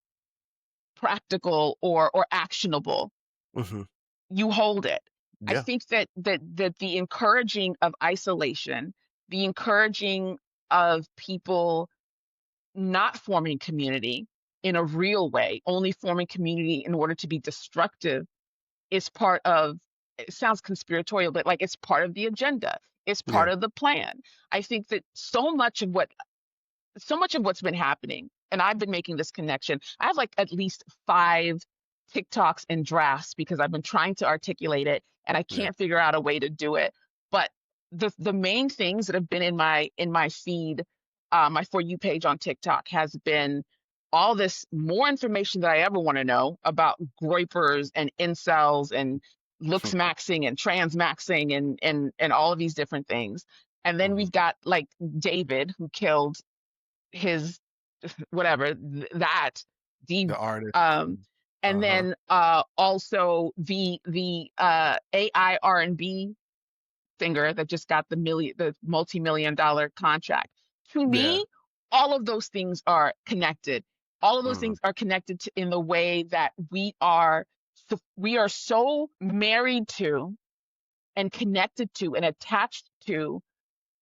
practical or actionable. Mhm. You hold it. I Yeah. think that the encouraging of isolation, the encouraging of people not forming community in a real way, only forming community in order to be destructive, is part of, it sounds conspiratorial, but like it's part of the agenda. It's part Yeah. of the plan. I think that so much of what's been happening, and I've been making this connection. I have like at least 5 TikToks and drafts because I've been trying to articulate it and I Yeah. can't figure out a way to do it. But the main things that have been in my feed, my For You page on TikTok, has been all this more information that I ever want to know about groypers and incels and looks maxing and trans maxing and all of these different things. And then Mhm. we've got like David, who killed his whatever that the The artist. um and Uh-huh. then also the AI R&B singer that just got the multi-million dollar contract. To Yeah. me, all of those things are connected. All of those Mhm. things are connected to, in the way that we are so married to and connected to and attached to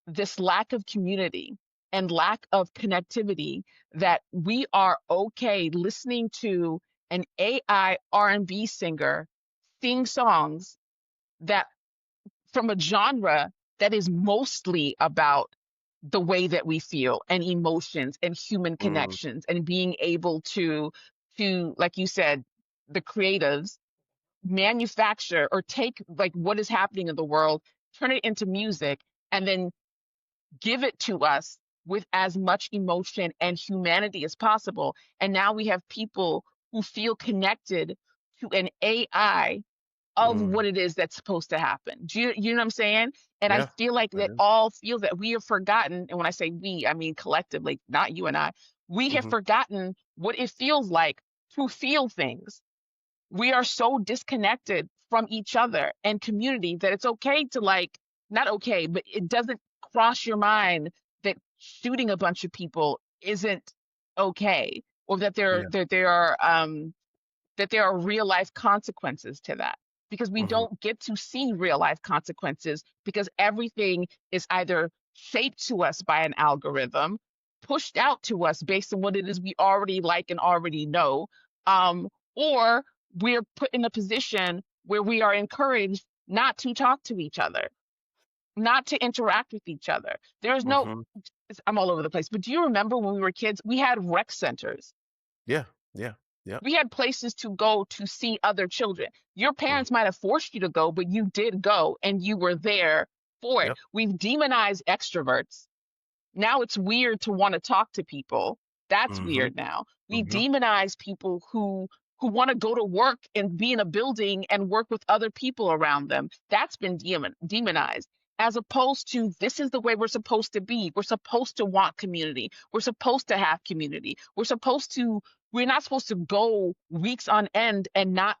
this lack of community and lack of connectivity, that we are okay listening to an AI R&B singer sing songs that, from a genre that is mostly about the way that we feel and emotions and human Mm. connections and being able to, like you said, the creatives manufacture or take like what is happening in the world, turn it into music, and then give it to us with as much emotion and humanity as possible. And now we have people who feel connected to an AI of Mm. what it is that's supposed to happen. You know what I'm saying? And I Yeah. feel like That that is. all feel that we have forgotten. And when I say we, I mean collectively, not you and I. We have Mhm. forgotten what it feels like to feel things. We are so disconnected from each other and community that it's okay to, like, not okay, but it doesn't cross your mind that shooting a bunch of people isn't okay, or that Yeah. there are real life consequences to that, because we Mhm. don't get to see real life consequences because everything is either shaped to us by an algorithm, pushed out to us based on what it is we already like and already know, or we're put in a position where we are encouraged not to talk to each other, not to interact with each other. There's no, Mhm. I'm all over the place, but do you remember when we were kids, we had rec centers? Yeah. Yeah. Yep. We had places to go to see other children. Your Mm. parents might have forced you to go, but you did go and you were there for it. Yep. We've demonized extroverts. Now it's weird to want to talk to people. That's Mhm. weird now. We Mhm. demonize people who want to go to work and be in a building and work with other people around them. That's been demonized. As opposed to, this is the way we're supposed to be. We're supposed to want community. We're supposed to have community. We're not supposed to go weeks on end and not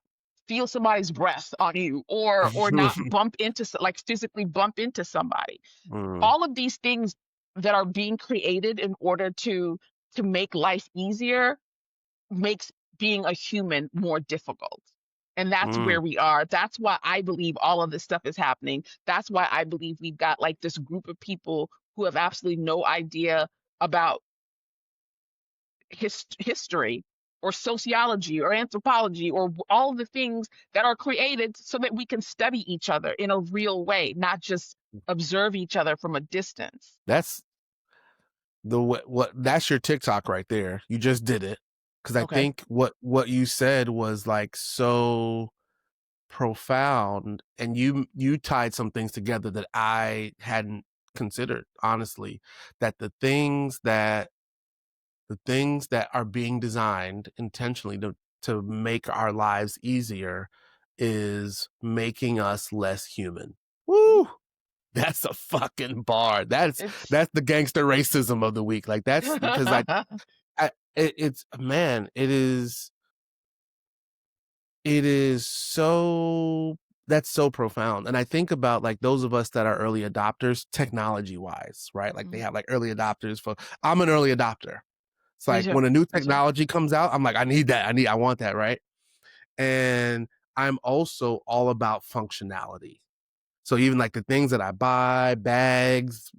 feel somebody's breath on you, or not bump into like physically bump into somebody. Mm. All of these things that are being created in order to make life easier makes being a human more difficult. And that's Mm. where we are. That's why I believe all of this stuff is happening. That's why I believe we've got like this group of people who have absolutely no idea about history or sociology or anthropology or all of the things that are created so that we can study each other in a real way, not just observe each other from a distance. That's what that's your TikTok right there. You just did it. Cause I Okay. think what you said was like so profound, and you tied some things together that I hadn't considered, honestly. That the things that are being designed intentionally to make our lives easier is making us less human. Mhm. Woo! That's a fucking bar. That's It's that's the gangster racism of the week. Like that's because it's man, it is so that's so profound. And I think about like those of us that are early adopters, technology wise, right? Like they Mhm. have like early adopters for I'm an early adopter. It's Me like too. when a new Me too. technology comes out, I'm like, I need that. I want that, right? And I'm also all about functionality. So even like the things that I buy, bags,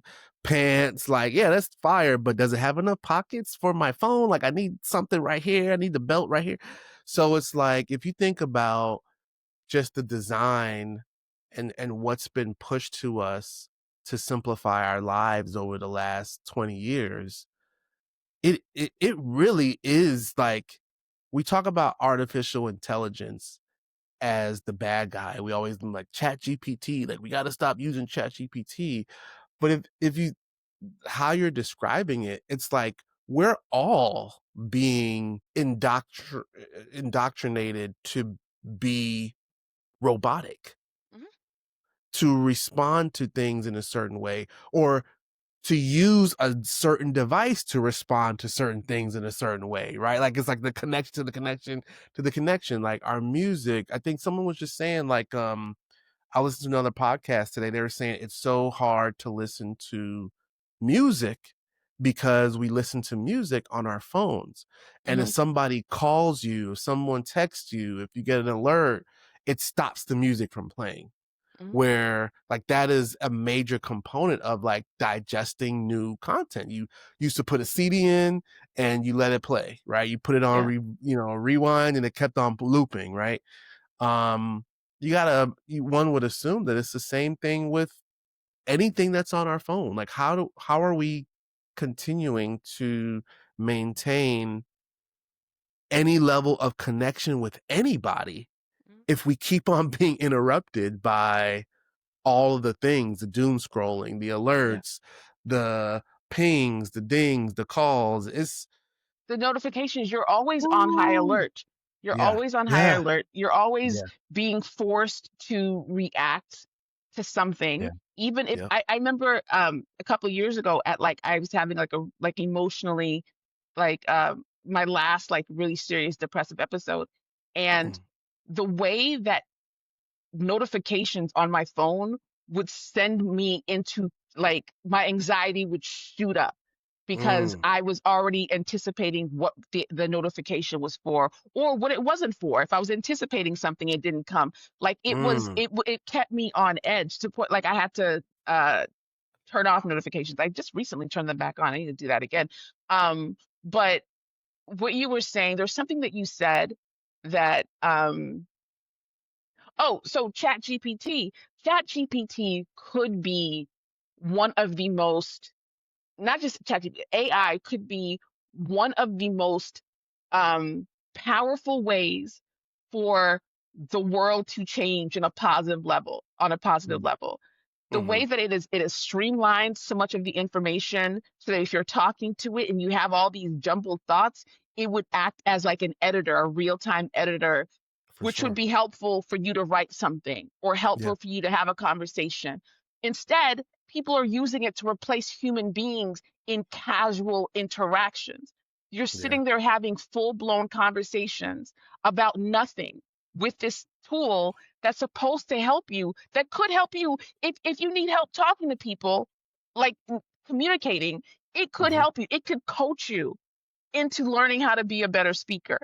pants, like, yeah, that's fire, but does it have enough pockets for my phone? Like I need something right here. I need the belt right here. So it's like if you think about just the design and what's been pushed to us to simplify our lives over the last 20 years, it really is like we talk about artificial intelligence as the bad guy. We always been like Chat GPT, like we got to stop using Chat GPT. But if you how you're describing it, it's like we're all being indoctrinated to be robotic, Mhm. to respond to things in a certain way, or to use a certain device to respond to certain things in a certain way, right? Like it's like the connection to the connection to the connection. Like our music, I think someone was just saying, like, I listened to another podcast today. They were saying it's so hard to listen to music because we listen to music on our phones. And if Mhm. somebody calls you, if someone texts you, if you get an alert, it stops the music from playing. Mhm. Where like that is a major component of like digesting new content. You used to put a CD in and you let it play, right? You put it on Yeah. rewind and it kept on looping, right? um one would assume that it's the same thing with anything that's on our phone. Like how are we continuing to maintain any level of connection with anybody Mhm. if we keep on being interrupted by all of the things, the doom scrolling, the Yeah. alerts, the pings, the dings, the calls? It's The notifications, you're always on high Ooh. alert. You're Yeah, always on high yeah, alert. You're always yeah, being forced to react to yeah, something. Even if yeah. I remember a couple of years ago at like I was having like a like emotionally like my last like really serious depressive episode. And Mm, the way that notifications on my phone would send me into like my anxiety would shoot up because mm, I was already anticipating what the notification was for or what it wasn't for. If I was anticipating something, it didn't come. Like mm, it kept me on edge to put like I had to turn off notifications. I just recently turned them back on. I need to do that again. But what you were saying, there's something that you said that oh, so ChatGPT could be one of the most, not just ChatGPT, AI could be one of the most powerful ways for the world to change in a positive level, on a positive mm, level. The mhm, way that it is streamlined so much of the information so that if you're talking to it and you have all these jumbled thoughts, it would act as like an editor, a real-time editor, for which would sure. be helpful for you to write something or Yeah, helpful for you to have a conversation. Instead, people are using it to replace human beings in casual interactions. You're yeah, sitting there having full-blown conversations about nothing with this tool that's supposed to help you, that could help you if you need help talking to people, like communicating, it could mhm, help you. It could coach you into learning how to be a better speaker.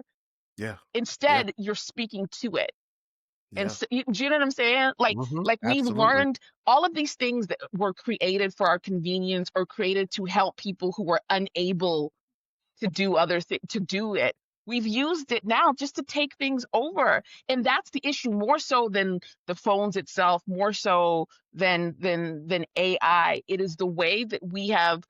yeah, yeah, Instead, you're speaking to it. And yeah, so, do you know what I'm saying? mhm, Like we've absolutely. learned all of these things that were created for our convenience or created to help people who were unable to do other things to do it. We've used it now just to take things over. And that's the issue, more so than the phones itself, more so than AI. It is the way that we have,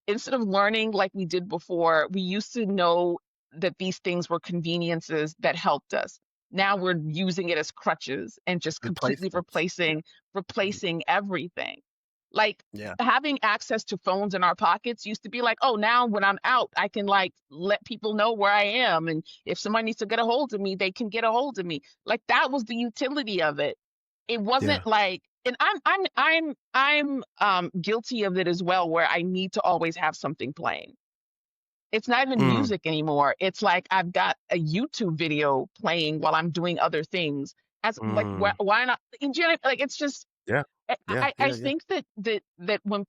instead of learning like we did before, we used to know that these things were conveniences that helped us. Now we're using it as crutches and just completely Replacements. replacing everything. Like, Yeah. having access to phones in our pockets used to be like, oh, now when I'm out, I can like let people know where I am, and if somebody needs to get a hold of me, they can get a hold of me. Like, that was the utility of it. It Yeah. wasn't like, and I'm guilty of it as well, where I need to always have something playing. It's not even Mm, music anymore. It's like I've got a YouTube video playing while I'm doing other things. As like, mm. why not? In general, like, it's just, Yeah. Yeah, I yeah, yeah. think that when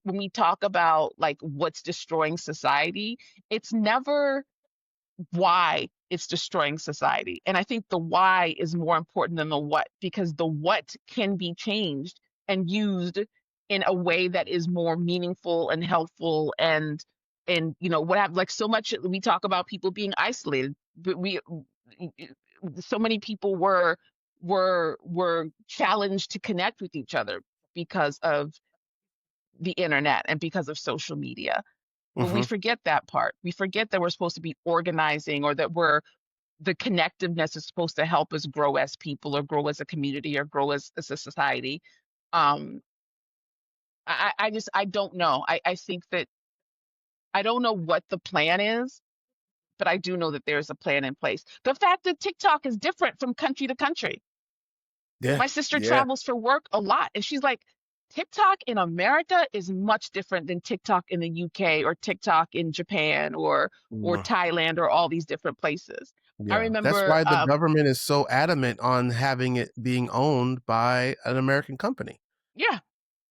when we talk about like what's destroying society, it's never why it's destroying society. And I think the why is more important than the what, because the what can be changed and used in a way that is more meaningful and helpful, and what have, like, so much we talk about people being isolated, but so many people were challenged to connect with each other because of the internet and because of social media. But we Mhm. forget that part. We forget that we're supposed to be organizing, or that the connectiveness is supposed to help us grow as people, or grow as a community, or grow as a society. Um, I just, I don't know. I think that I don't know what the plan is, but I do know that there's a plan in place. The fact that TikTok is different from country to country. Yeah. My sister Yeah. travels for work a lot, and she's like, TikTok in America is much different than TikTok in the UK, or TikTok in Japan, or Mm, Thailand, or all these different places. I yeah. That's remember, why the government is so adamant on having it being owned by an American company. yeah,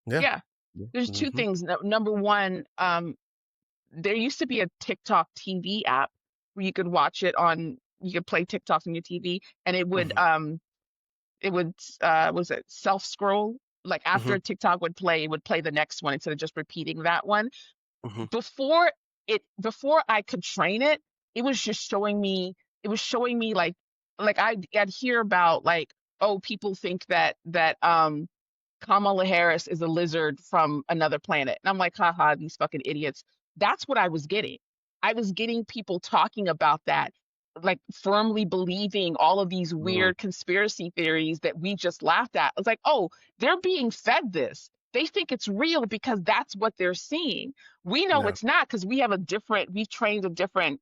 Yeah. yeah. Yeah. There's two Mhm. things. Number one, there used to be a TikTok TV app where you could watch it on. You could play TikToks on your TV, and Mhm. it would was it self scroll, like Mhm. after TikTok would play, it would play the next one instead of just repeating that one. Mhm. Before I could train it, it was just showing me, like I'd hear about, like, oh, people think that Kamala Harris is a lizard from another planet. And I'm like, haha, these fucking idiots. That's what I was getting. I was getting people talking about that, like firmly believing all of these Mm, weird conspiracy theories that we just laughed at. I was like, oh, they're being fed this. They think it's real because that's what they're seeing. We know yeah. it's not, because we've trained a different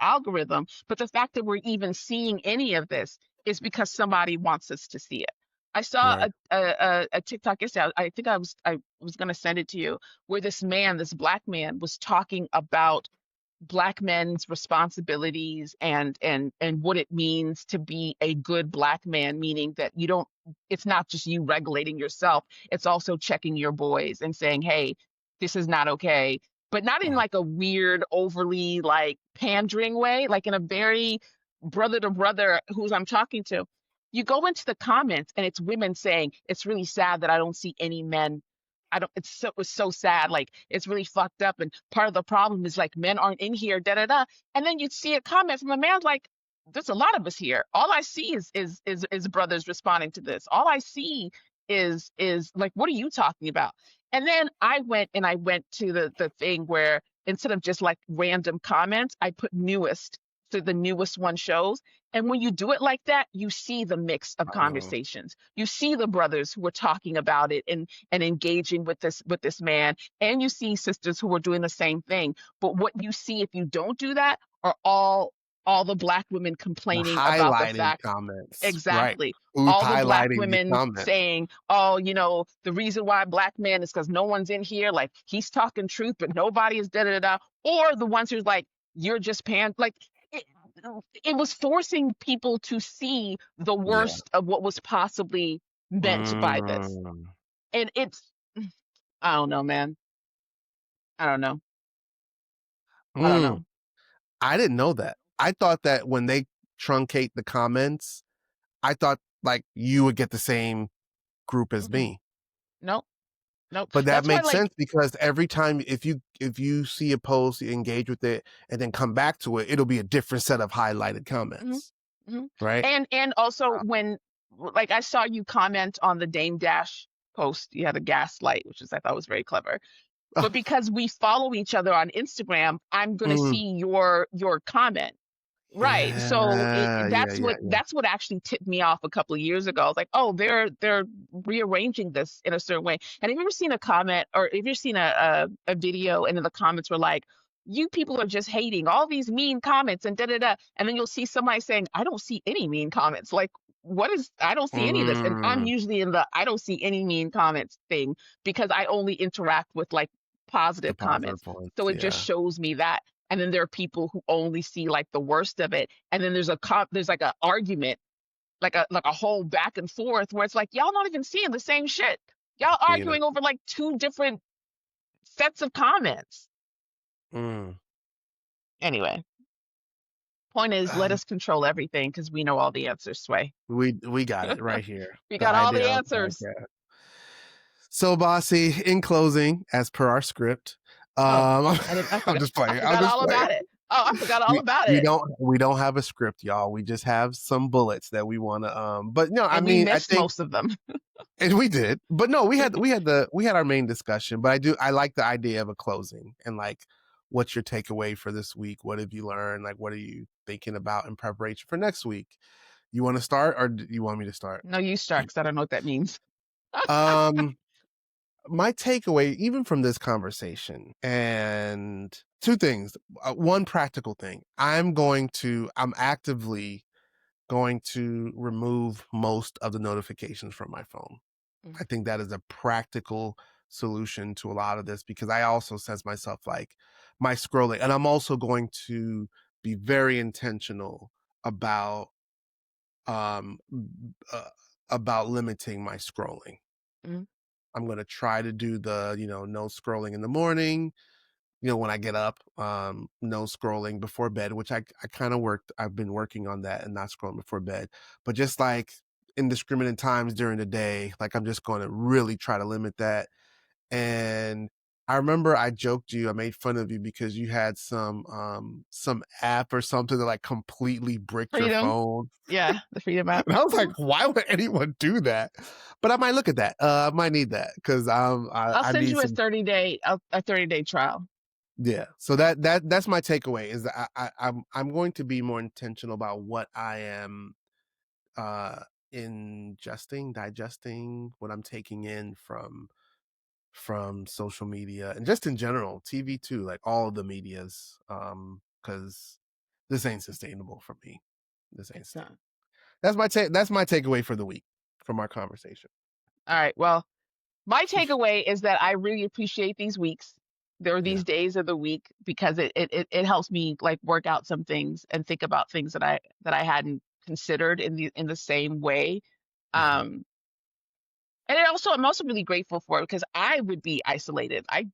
algorithm. But the fact that we're even seeing any of this is because somebody wants us to see it. I saw Right. a TikTok yesterday. I think I was gonna send it to you, where this black man, was talking about black men's responsibilities, and what it means to be a good black man, meaning that you don't, it's not just you regulating yourself, it's also checking your boys and saying, hey, this is not okay, but not in Mhm. like a weird, overly like pandering way, like in a very brother to brother who's I'm talking to. You go into the comments, and it's women saying, it's really sad that I don't see any men. I don't, it's so sad. Like, it's really fucked up. And part of the problem is like men aren't in here, da da da. And then you'd see a comment from a man like, there's a lot of us here. All I see is brothers responding to this. All I see is like, what are you talking about? And then I went to the thing where, instead of just like random comments, I put newest. So the newest one shows. And when you do it like that, you see the mix of Oh, conversations. You see the brothers who are talking about it, and engaging with this man, and you see sisters who are doing the same thing. But what you see if you don't do that are all the black women the complaining about the highlighted fact. comments, right. Exactly. Who's All the black highlighting the women comment? saying, oh, the reason why black man is because no one's in here, like he's talking truth, but nobody is da da da. Or the ones who's like, you're just like, it, it was forcing people to see the Yeah. worst of what was possibly meant by this. Mm. And it's, I don't know, man. I don't know. I don't Mm. know. I didn't know that. I thought that when they truncate the comments, I thought, like, you would get the same group as Mm-mm. me. Nope. Nope. But that That's why, makes like, sense because every time if you see a post, you engage with it, and then come back to it, it'll be a different set of highlighted mhm, comments, mhm. right? And also when, like, I saw you comment on the Dame Dash post, you had a gaslight, which is I thought was very clever. But because we follow each other on Instagram, I'm gonna Mm, see your comment. Right. So yeah, yeah, yeah, yeah. that's what actually tipped me off a couple of years ago. I was like, oh, they're rearranging this in a certain way. And have you ever seen a comment, or have you ever seen a video and then the comments were like, you people are just hating all these mean comments and da da da. And then you'll see somebody saying, I don't see any mean comments. Like, what is, I don't see any of this. And I'm Mm, usually in the I don't see any mean comments thing because I only interact with like the positive positive comments. points, So it just yeah. shows me that. And then there are people who only see like the worst of it. And then there's like a argument, like a whole back and forth where it's like y'all not even seeing the same shit. Y'all Seeing it. arguing over like two different sets of comments. Mm. Anyway, point is, let us control everything because we know all the answers, Sway. We got it right here. We The got all the idea of answers. podcast. So, Bossy, in closing, as per our script, Oh, I I'm forgot just I playing. I'm forgot just all playing. about it. Oh, I forgot all about We it. don't have a script, y'all. We just have some bullets that we want to. But no, I And we mean, I missed think, most of them. and we did. But no, we had our main discussion. But I like the idea of a closing and like, what's your takeaway for this week? What have you learned? Like, what are you thinking about in preparation for next week? You want to start, or do you want me to start? No, you start because I don't know what that means. Um, my takeaway, even from this conversation, and two things. One practical thing: I'm actively going to remove most of the notifications from my phone. Mm, I think that is a practical solution to a lot of this because I also sense myself like my scrolling, and I'm also going to be very intentional about um uh, about limiting my scrolling. mm, I'm going to try to do the, no scrolling in the morning, when I get up, no scrolling before bed, which I kind of I've been working on that and not scrolling before bed, but just like indiscriminate times during the day, like I'm just going to really try to limit that. And I remember I joked you, I made fun of you because you had some app or something that like completely bricked your freedom. phone. Yeah, the freedom app. And I was like, Mhm. why would anyone do that? But I might look at that. I might need that because I'll I send need you some. a 30-day trial. Yeah. So that's my takeaway is that I'm going to be more intentional about what I am uh ingesting, digesting, what I'm taking in from social media and just in general, TV too, like all of the medias. Because this ain't sustainable for me. This ain't It's not. sustainable. That's my takeaway for the week from our conversation. All right. Well, my takeaway is that I really appreciate these weeks. There are Yeah. these days of the week because it helps me like work out some things and think about things that I hadn't considered in the same way. Mhm. Um, and it also I'm also really grateful for it because I would be isolated. I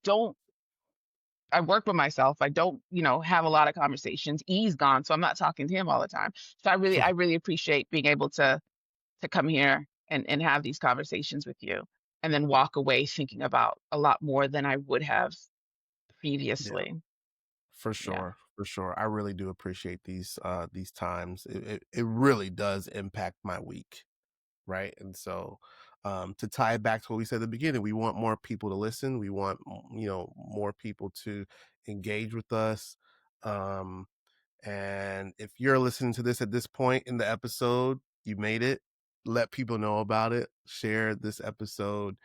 work with myself. I don't, have a lot of conversations. E's gone, so I'm not talking to him all the time. So I really appreciate being able to come here and have these conversations with you and then walk away thinking about a lot more than I would have Yeah. previously. For Yeah. sure, for sure. I really do appreciate these times. It really does impact my week, right? And so to tie it back to what we said at the beginning, we want more people to listen. We want more people to engage with us. Um and if you're listening to this at this point in the episode, you made it. Let people know about it. Share this episode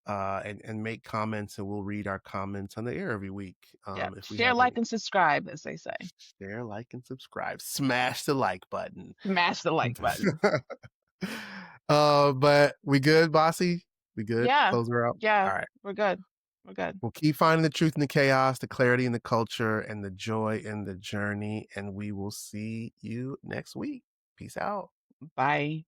and make comments, and we'll read our comments on the air every week. Yeah. If we Share, have like, any, and subscribe, as they say. share, like, and subscribe. Smash the like button. Smash the like button. But we good, Bossy? We good? Yeah. Close her out. Yeah. All right. We're good. We're good. We'll keep finding the truth in the chaos, the clarity in the culture, and the joy in the journey. And we will see you next week. Peace out. Bye.